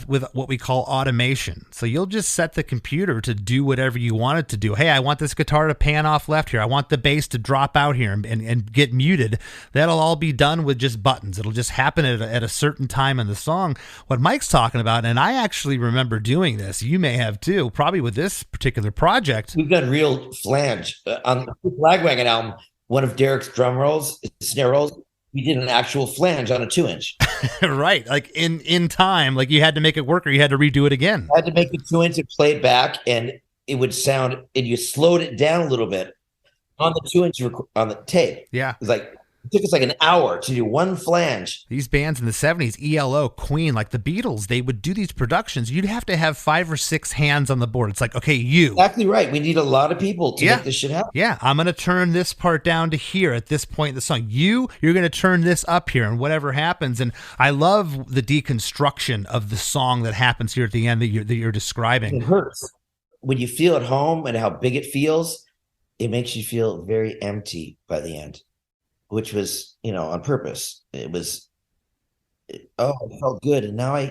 [SPEAKER 1] with what we call automation. So you'll just set the computer to do whatever you want it to do. Hey, I want this guitar to pan off left here. I want the bass to drop out here and get muted. That'll all be done with just buttons. It'll just happen at a certain time in the song. What Mike's talking about, and I actually remember doing this, you may have too, probably with this particular project.
[SPEAKER 5] We've done real flange. On the Flagwagon album, one of Derek's drum rolls, snare rolls, we did an actual flange on a 2-inch.
[SPEAKER 1] Right. Like in time, like you had to make it work or you had to redo it again.
[SPEAKER 5] I had to make it 2-inch and play it back, and it would sound, and you slowed it down a little bit on the 2-inch on the tape.
[SPEAKER 1] Yeah.
[SPEAKER 5] It was like, it took us like an hour to do one flange.
[SPEAKER 1] These bands in the 70s, ELO, Queen, like the Beatles, they would do these productions. You'd have to have 5 or 6 hands on the board. It's like, okay,
[SPEAKER 5] Exactly right. We need a lot of people to make this shit happen.
[SPEAKER 1] Yeah, I'm going to turn this part down to here at this point in the song. You're going to turn this up here and whatever happens. And I love the deconstruction of the song that happens here at the end that you're describing.
[SPEAKER 5] It hurts. When you feel at home and how big it feels, it makes you feel very empty by the end. Which was, on purpose. It felt good. And now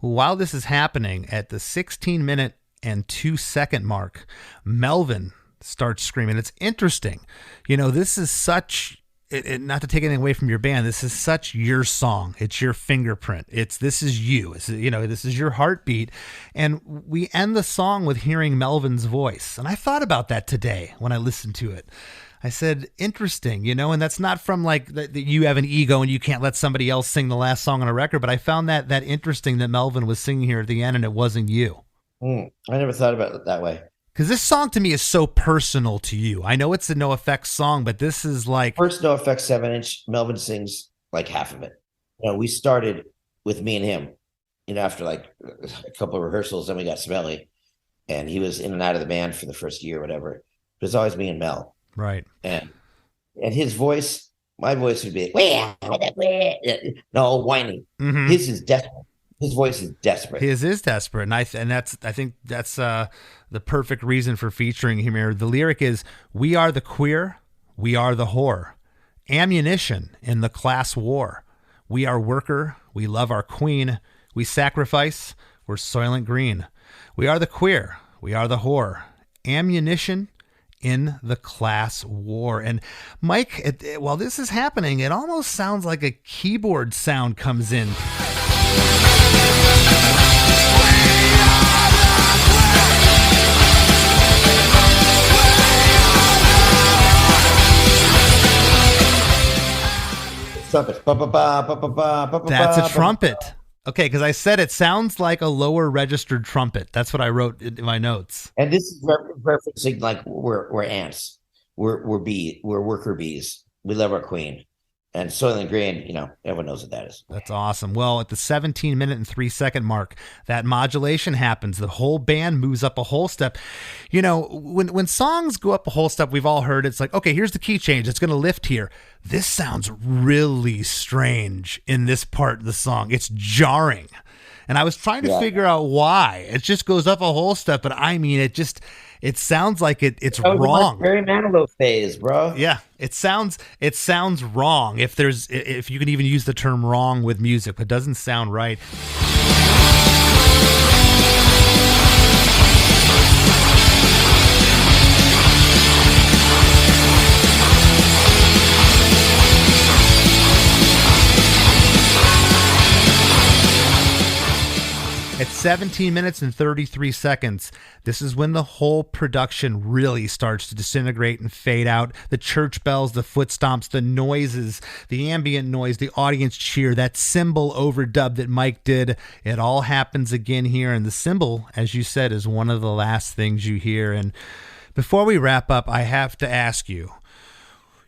[SPEAKER 1] While this is happening, at the 16-minute and 2-second mark, Melvin starts screaming. It's interesting. This is such, not to take anything away from your band, this is such your song. It's your fingerprint. This is you. This is your heartbeat. And we end the song with hearing Melvin's voice. And I thought about that today when I listened to it. I said, interesting, and that's not from like that you have an ego and you can't let somebody else sing the last song on a record. But I found that interesting that Melvin was singing here at the end and it wasn't you.
[SPEAKER 5] I never thought about it that way.
[SPEAKER 1] Because this song to me is so personal to you. I know it's a NOFX song, but this is like...
[SPEAKER 5] First NOFX 7-inch, Melvin sings like half of it. We started with me and him, after like a couple of rehearsals, then we got Smelly. And he was in and out of the band for the first year or whatever. But it's always me and Mel.
[SPEAKER 1] Right.
[SPEAKER 5] And his voice, my voice would be, no, whining.
[SPEAKER 1] Mm-hmm.
[SPEAKER 5] His is desperate. His voice is desperate.
[SPEAKER 1] His is desperate. And I think that's the perfect reason for featuring him here. The lyric is, we are the queer, we are the whore, ammunition in the class war. We are worker, we love our queen, we sacrifice, we're Soylent Green. We are the queer, we are the whore, ammunition in the class war. And Mike, while this is happening, it almost sounds like a keyboard sound comes in.
[SPEAKER 5] Trumpet.
[SPEAKER 1] That's a trumpet. Okay, because I said it sounds like a lower registered trumpet. That's what I wrote in my notes.
[SPEAKER 5] And this is referencing like we're ants. We're worker bees. We love our queen. And Soylent Green, you know, everyone knows what that is.
[SPEAKER 1] That's awesome. Well, at the 17-minute and 3-second mark, that modulation happens. The whole band moves up a whole step. You know, when songs go up a whole step, we've all heard it's like, okay, here's the key change. It's going to lift here. This sounds really strange in this part of the song. It's jarring. And I was trying to figure out why. It just goes up a whole step, but I mean, it sounds like it's wrong.
[SPEAKER 5] Barry Manilow phase, bro.
[SPEAKER 1] Yeah, it sounds wrong. If you can even use the term wrong with music, it doesn't sound right. At 17 minutes and 33 seconds, this is when the whole production really starts to disintegrate and fade out. The church bells, the foot stomps, the noises, the ambient noise, the audience cheer, that cymbal overdub that Mike did, it all happens again here. And the cymbal, as you said, is one of the last things you hear. And before we wrap up, I have to ask you,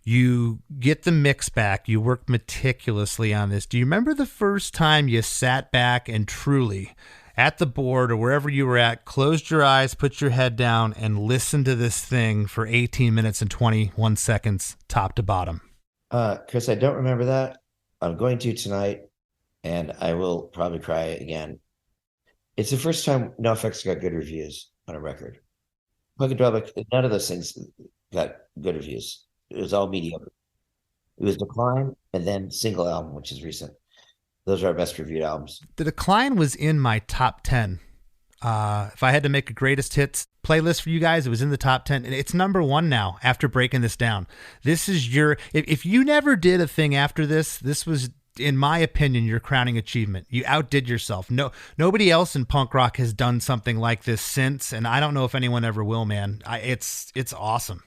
[SPEAKER 1] you get the mix back, you work meticulously on this. Do you remember the first time you sat back and truly, at the board or wherever you were at, closed your eyes, put your head down, and listened to this thing for 18 minutes and 21 seconds, top to bottom?
[SPEAKER 5] Chris, I don't remember that. I'm going to tonight, and I will probably cry again. It's the first time NOFX got good reviews on a record. Throwback, none of those things got good reviews. It was all mediocre. It was Decline and then Single Album, which is recent. Those are our best reviewed albums.
[SPEAKER 1] The Decline was in my top 10. If I had to make a greatest hits playlist for you guys, it was in the top 10. And it's number 1 now after breaking this down. This is if you never did a thing after this was, in my opinion, your crowning achievement. You outdid yourself. Nobody else in punk rock has done something like this since. And I don't know if anyone ever will, man. It's awesome.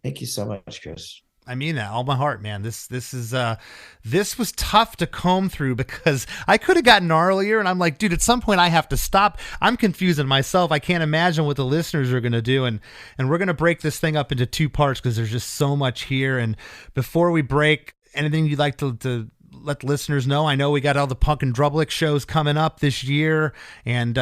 [SPEAKER 5] Thank you so much, Chris.
[SPEAKER 1] I mean that all my heart, man. This was tough to comb through because I could have gotten gnarlier, and I'm like, dude, at some point I have to stop. I'm confusing myself. I can't imagine what the listeners are going to do, and we're going to break this thing up into 2 parts because there's just so much here. And before we break, anything you'd like to let the listeners know? I know we got all the Punk and Drublick shows coming up this year, and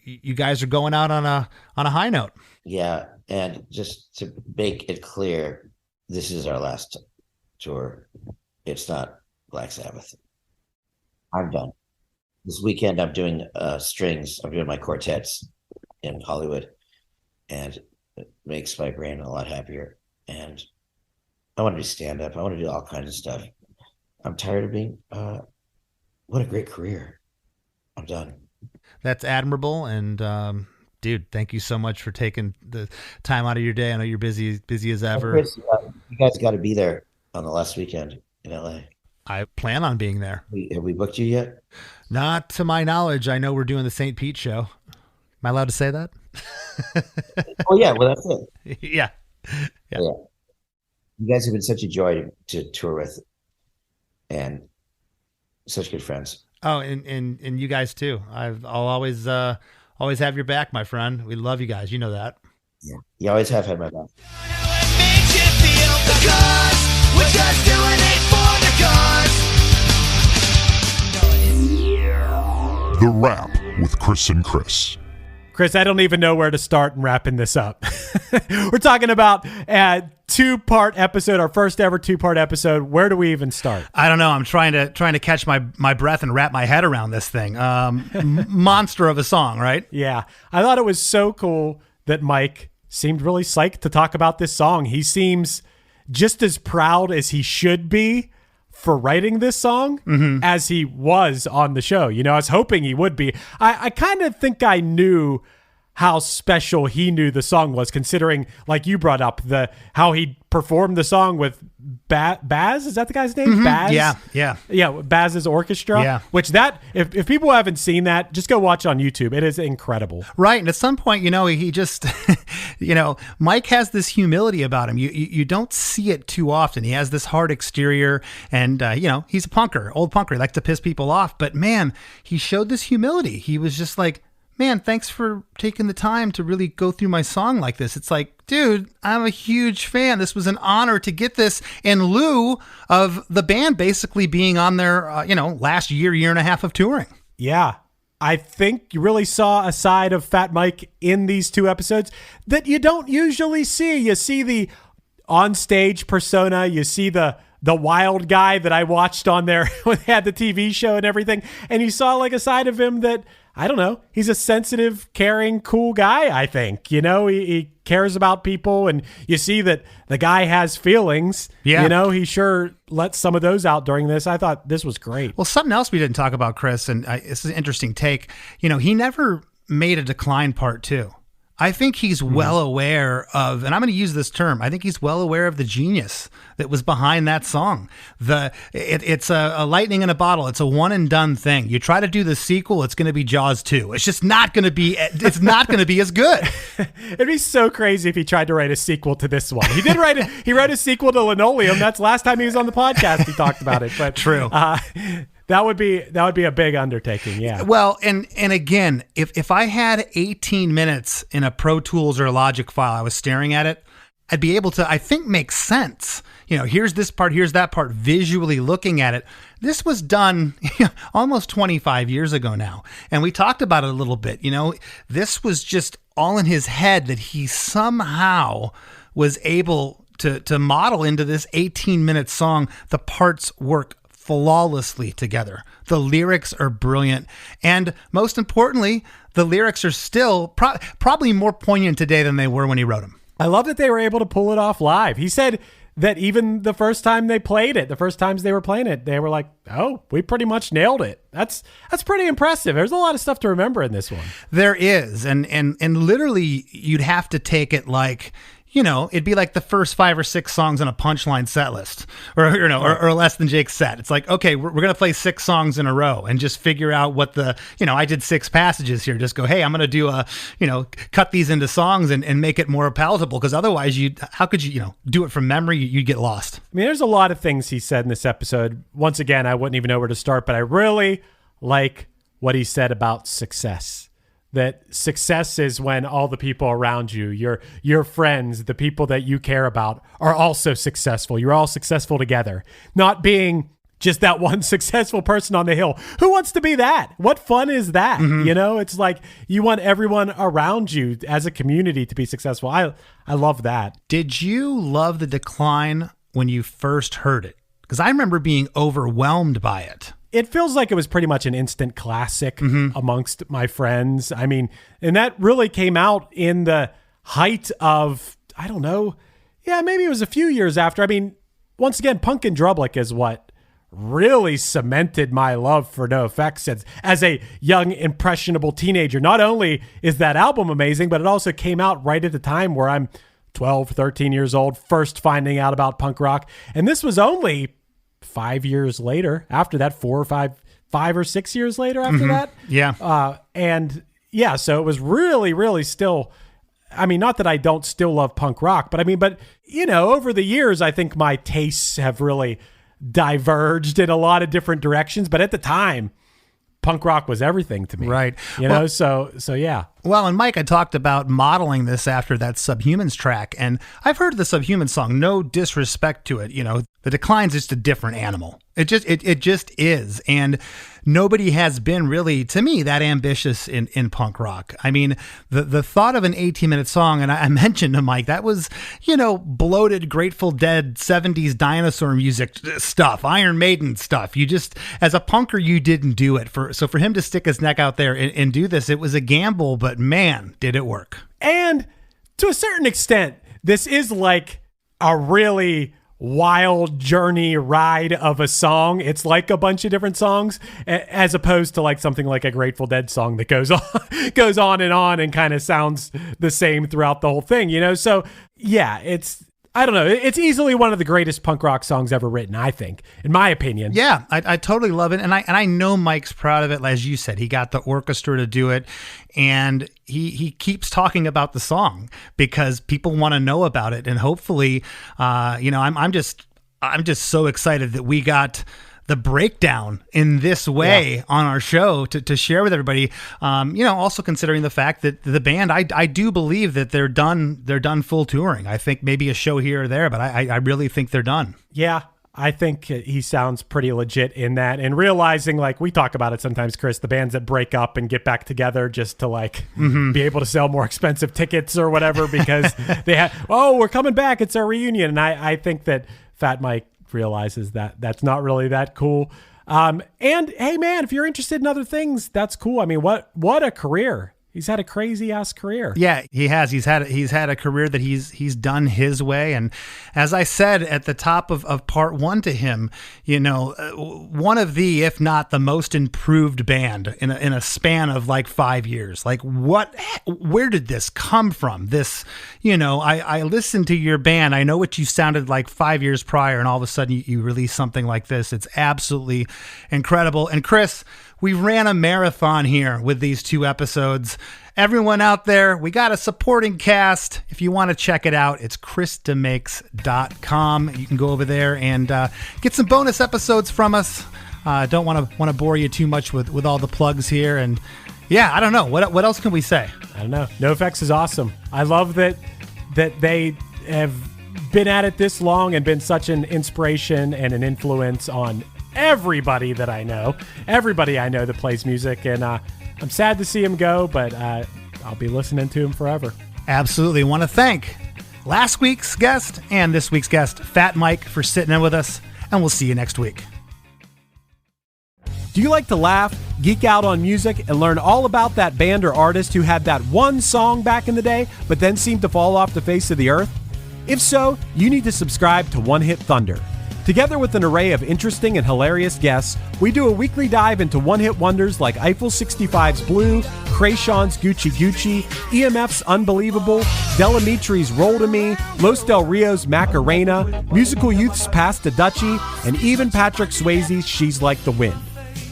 [SPEAKER 1] you guys are going out on a high note.
[SPEAKER 5] Yeah, and just to make it clear, this is our last tour. It's not Black Sabbath. I'm done. This weekend I'm doing strings. I'm doing my quartets in Hollywood, and it makes my brain a lot happier. And I want to do stand-up. I want to do all kinds of stuff. I'm tired of being what a great career. I'm done.
[SPEAKER 1] That's admirable. And dude, thank you so much for taking the time out of your day. I know you're busy as ever.
[SPEAKER 5] Chris, you guys got to be there on the last weekend in LA.
[SPEAKER 1] I plan on being there.
[SPEAKER 5] Have we booked you yet?
[SPEAKER 1] Not to my knowledge. I know we're doing the St. Pete show. Am I allowed to say that?
[SPEAKER 5] Oh yeah, well that's it.
[SPEAKER 1] Yeah.
[SPEAKER 5] You guys have been such a joy to tour with, and such good friends.
[SPEAKER 1] Oh, and you guys too. I'll always have your back, my friend. We love you guys. You know that.
[SPEAKER 5] Yeah, you always have had my back.
[SPEAKER 7] We're just doing it for the cause.
[SPEAKER 17] The Wrap with Chris and Chris.
[SPEAKER 4] Chris, I don't even know where to start in wrapping this up. We're talking about a 2-part episode, our first ever 2-part episode. Where do we even start?
[SPEAKER 1] I don't know. I'm trying to catch my breath and wrap my head around this thing. Monster of a song, right?
[SPEAKER 4] Yeah. I thought it was so cool that Mike seemed really psyched to talk about this song. He seems just as proud as he should be for writing this song as he was on the show. You know, I was hoping he would be. I kind of think I knew how special he knew the song was, considering, like you brought up, how he performed the song with Baz. Is that the guy's name? Baz? Yeah. Baz's orchestra.
[SPEAKER 1] Yeah.
[SPEAKER 4] Which if people haven't seen that, just go watch on YouTube. It is incredible.
[SPEAKER 1] Right. And at some point, he just, Mike has this humility about him. You don't see it too often. He has this hard exterior, and he's a punker, old punker. He likes to piss people off. But man, he showed this humility. He was just like, man, thanks for taking the time to really go through my song like this. It's like, dude, I'm a huge fan. This was an honor to get this in lieu of the band basically being on their, last year and a half of touring.
[SPEAKER 4] Yeah. I think you really saw a side of Fat Mike in these 2 episodes that you don't usually see. You see the on-stage persona. You see the wild guy that I watched on there when they had the TV show and everything. And you saw like a side of him that, I don't know, he's a sensitive, caring, cool guy, I think. He cares about people, and you see that the guy has feelings. Yeah. He sure lets some of those out during this. I thought this was great.
[SPEAKER 1] Well, something else we didn't talk about, Chris, and this is an interesting take. He never made a Decline Part 2. I think he's well aware of, and I'm going to use this term, I think he's well aware of the genius that was behind that song. It's a lightning in a bottle. It's a one and done thing. You try to do the sequel, it's going to be Jaws 2. It's just not going to be, it's not going to be as good.
[SPEAKER 4] It'd be so crazy if he tried to write a sequel to this one. He wrote a sequel to Linoleum. That's last time he was on the podcast. He talked about it, but
[SPEAKER 1] true.
[SPEAKER 4] That would be a big undertaking, yeah.
[SPEAKER 1] Well, and again, if I had 18 minutes in a Pro Tools or a Logic file, I was staring at it, I'd be able to, I think, make sense. Here's this part, here's that part, visually looking at it. This was done almost 25 years ago now. And we talked about it a little bit. This was just all in his head that he somehow was able to model into this 18-minute song. The parts work flawlessly together. The lyrics are brilliant. And most importantly, the lyrics are still probably more poignant today than they were when he wrote them.
[SPEAKER 4] I love that they were able to pull it off live. He said that even the first time they played it, the first times they were playing it, they were like, oh, we pretty much nailed it. That's pretty impressive. There's a lot of stuff to remember in this one.
[SPEAKER 1] There is. And literally you'd have to take it like, it'd be like the first 5 or 6 songs on a Punchline set list, or Less Than Jake's set. It's like, okay, we're going to play 6 songs in a row and just figure out what I did 6 passages here. Just go, hey, I'm going to do cut these into songs and make it more palatable. Because otherwise how could you, do it from memory? You'd get lost.
[SPEAKER 4] I mean, there's a lot of things he said in this episode. Once again, I wouldn't even know where to start, but I really like what he said about success. That success is when all the people around you, your friends, the people that you care about are also successful. You're all successful together. Not being just that one successful person on the hill. Who wants to be that? What fun is that? Mm-hmm. It's like you want everyone around you as a community to be successful. I love that.
[SPEAKER 1] Did you love the Decline when you first heard it? Because I remember being overwhelmed by it.
[SPEAKER 4] It feels like it was pretty much an instant classic amongst my friends. I mean, and that really came out in the height of, I don't know, maybe it was a few years after. I mean, once again, Punkin' Drublic is what really cemented my love for NOFX as a young, impressionable teenager. Not only is that album amazing, but it also came out right at the time where I'm 12, 13 years old, first finding out about punk rock. And this was only 5 years later after that, 5 or 6 years later after that.
[SPEAKER 1] Yeah.
[SPEAKER 4] So it was really, really still, I mean, not that I don't still love punk rock, but over the years, I think my tastes have really diverged in a lot of different directions. But at the time, punk rock was everything to me.
[SPEAKER 1] Right.
[SPEAKER 4] So yeah.
[SPEAKER 1] Well, and Mike, I talked about modeling this after that Subhumans track, and I've heard the Subhumans song, no disrespect to it. The Decline's just a different animal. It just is. And nobody has been really, to me, that ambitious in punk rock. I mean, the thought of an 18-minute song, and I mentioned to Mike, that was, bloated Grateful Dead 70s dinosaur music stuff, Iron Maiden stuff. You just, as a punker, you didn't do it. So for him to stick his neck out there and do this, it was a gamble, but man, did it work.
[SPEAKER 4] And to a certain extent, this is like a really wild journey ride of a song. It's like a bunch of different songs, as opposed to like something like a Grateful Dead song that goes on and kind of sounds the same throughout the whole thing, So yeah, I don't know. It's easily one of the greatest punk rock songs ever written, I think, in my opinion.
[SPEAKER 1] Yeah, I totally love it. And I know Mike's proud of it. As you said, he got the orchestra to do it. And he keeps talking about the song because people want to know about it. And hopefully, I'm just so excited that we got the breakdown in this way on our show to share with everybody. Also considering the fact that the band, I do believe that they're done full touring. I think maybe a show here or there, but I really think they're done.
[SPEAKER 4] Yeah. I think he sounds pretty legit in that, and realizing, like we talk about it sometimes, Chris, the bands that break up and get back together just to be able to sell more expensive tickets or whatever because we're coming back, it's our reunion. And I think that Fat Mike realizes that that's not really that cool. And hey man, if you're interested in other things, that's cool. I mean, what a career. He's had a crazy ass career.
[SPEAKER 1] Yeah, he has. He's had a career that he's done his way. And as I said at the top of part one to him, one of the, if not the most improved band in a span of like 5 years. Like where did this come from? This, I listened to your band. I know what you sounded like 5 years prior, and all of a sudden you release something like this. It's absolutely incredible. And Chris, we ran a marathon here with these 2 episodes. Everyone out there, we got a supporting cast. If you want to check it out, it's chrisdemakes.com. You can go over there and get some bonus episodes from us. Don't want to bore you too much with all the plugs here. And yeah, I don't know. What else can we say?
[SPEAKER 4] I don't know. NOFX is awesome. I love that they have been at it this long and been such an inspiration and an influence on everybody that I know that plays music, and I'm sad to see him go, but I'll be listening to him forever.
[SPEAKER 1] Absolutely. Want to thank last week's guest and this week's guest, Fat Mike, for sitting in with us, and we'll see you next week.
[SPEAKER 4] Do you like to laugh, geek out on music, and learn all about that band or artist who had that one song back in the day but then seemed to fall off the face of the earth? If so, you need to subscribe to One Hit Thunder. Together with an array of interesting and hilarious guests, we do a weekly dive into one-hit wonders like Eiffel 65's Blue, Krayshawn's Gucci Gucci, EMF's Unbelievable, Delamitri's Roll to Me, Los Del Rio's Macarena, Musical Youth's Pass to Dutchie, and even Patrick Swayze's She's Like the Wind.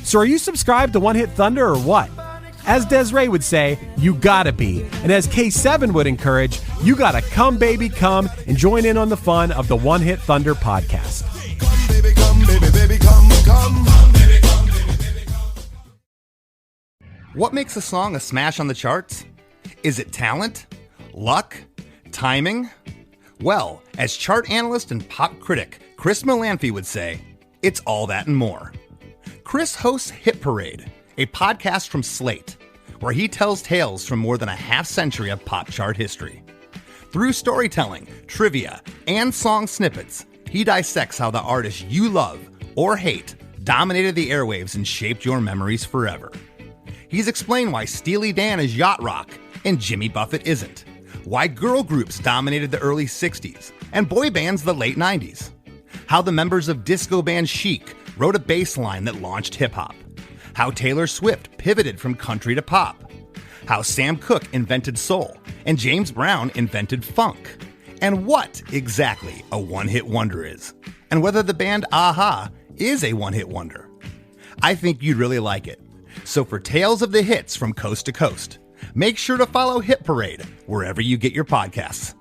[SPEAKER 4] So are you subscribed to One Hit Thunder or what? As Desiree would say, you gotta be. And as K7 would encourage, you gotta come, baby, come and join in on the fun of the One Hit Thunder podcast.
[SPEAKER 7] Come, baby, come, baby, baby, come, come. Baby, come, baby, baby, come.
[SPEAKER 1] What makes a song a smash on the charts? Is it talent? Luck? Timing? Well, as chart analyst and pop critic Chris Molanphy would say, it's all that and more. Chris hosts Hit Parade, a podcast from Slate, where he tells tales from more than a half century of pop chart history. Through storytelling, trivia, and song snippets, he dissects how the artists you love or hate dominated the airwaves and shaped your memories forever. He's explained why Steely Dan is yacht rock and Jimmy Buffett isn't, why girl groups dominated the early 60s and boy bands the late 90s, how the members of disco band Chic wrote a bass line that launched hip-hop, how Taylor Swift pivoted from country to pop, how Sam Cooke invented soul and James Brown invented funk, and what exactly a one-hit wonder is, and whether the band Aha is a one-hit wonder. I think you'd really like it. So for tales of the hits from coast to coast, make sure to follow Hit Parade wherever you get your podcasts.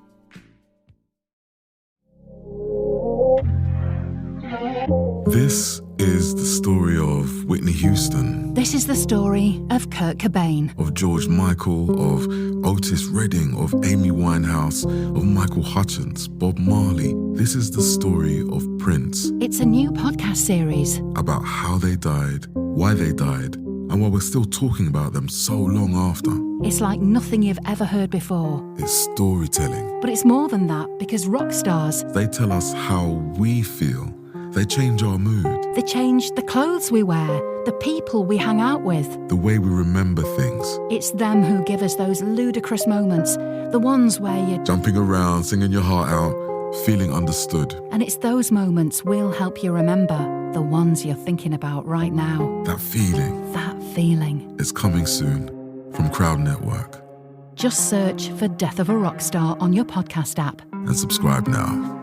[SPEAKER 18] This is the story of Whitney Houston.
[SPEAKER 19] This is the story of Kurt Cobain.
[SPEAKER 18] Of George Michael, of Otis Redding, of Amy Winehouse, of Michael Hutchence, Bob Marley. This is the story of Prince.
[SPEAKER 19] It's a new podcast series
[SPEAKER 18] about how they died, why they died, and why we're still talking about them so long after.
[SPEAKER 19] It's like nothing you've ever heard before.
[SPEAKER 18] It's storytelling.
[SPEAKER 19] But it's more than that, because rock stars,
[SPEAKER 18] they tell us how we feel. They change our mood.
[SPEAKER 19] They change the clothes we wear, the people we hang out with,
[SPEAKER 18] the way we remember things.
[SPEAKER 19] It's them who give us those ludicrous moments, the ones where you're
[SPEAKER 18] jumping around, singing your heart out, feeling understood.
[SPEAKER 19] And it's those moments we'll help you remember, the ones you're thinking about right now.
[SPEAKER 18] That feeling.
[SPEAKER 19] That feeling.
[SPEAKER 18] It's coming soon from Crowd Network.
[SPEAKER 19] Just search for Death of a Rock Star on your podcast app.
[SPEAKER 18] And subscribe now.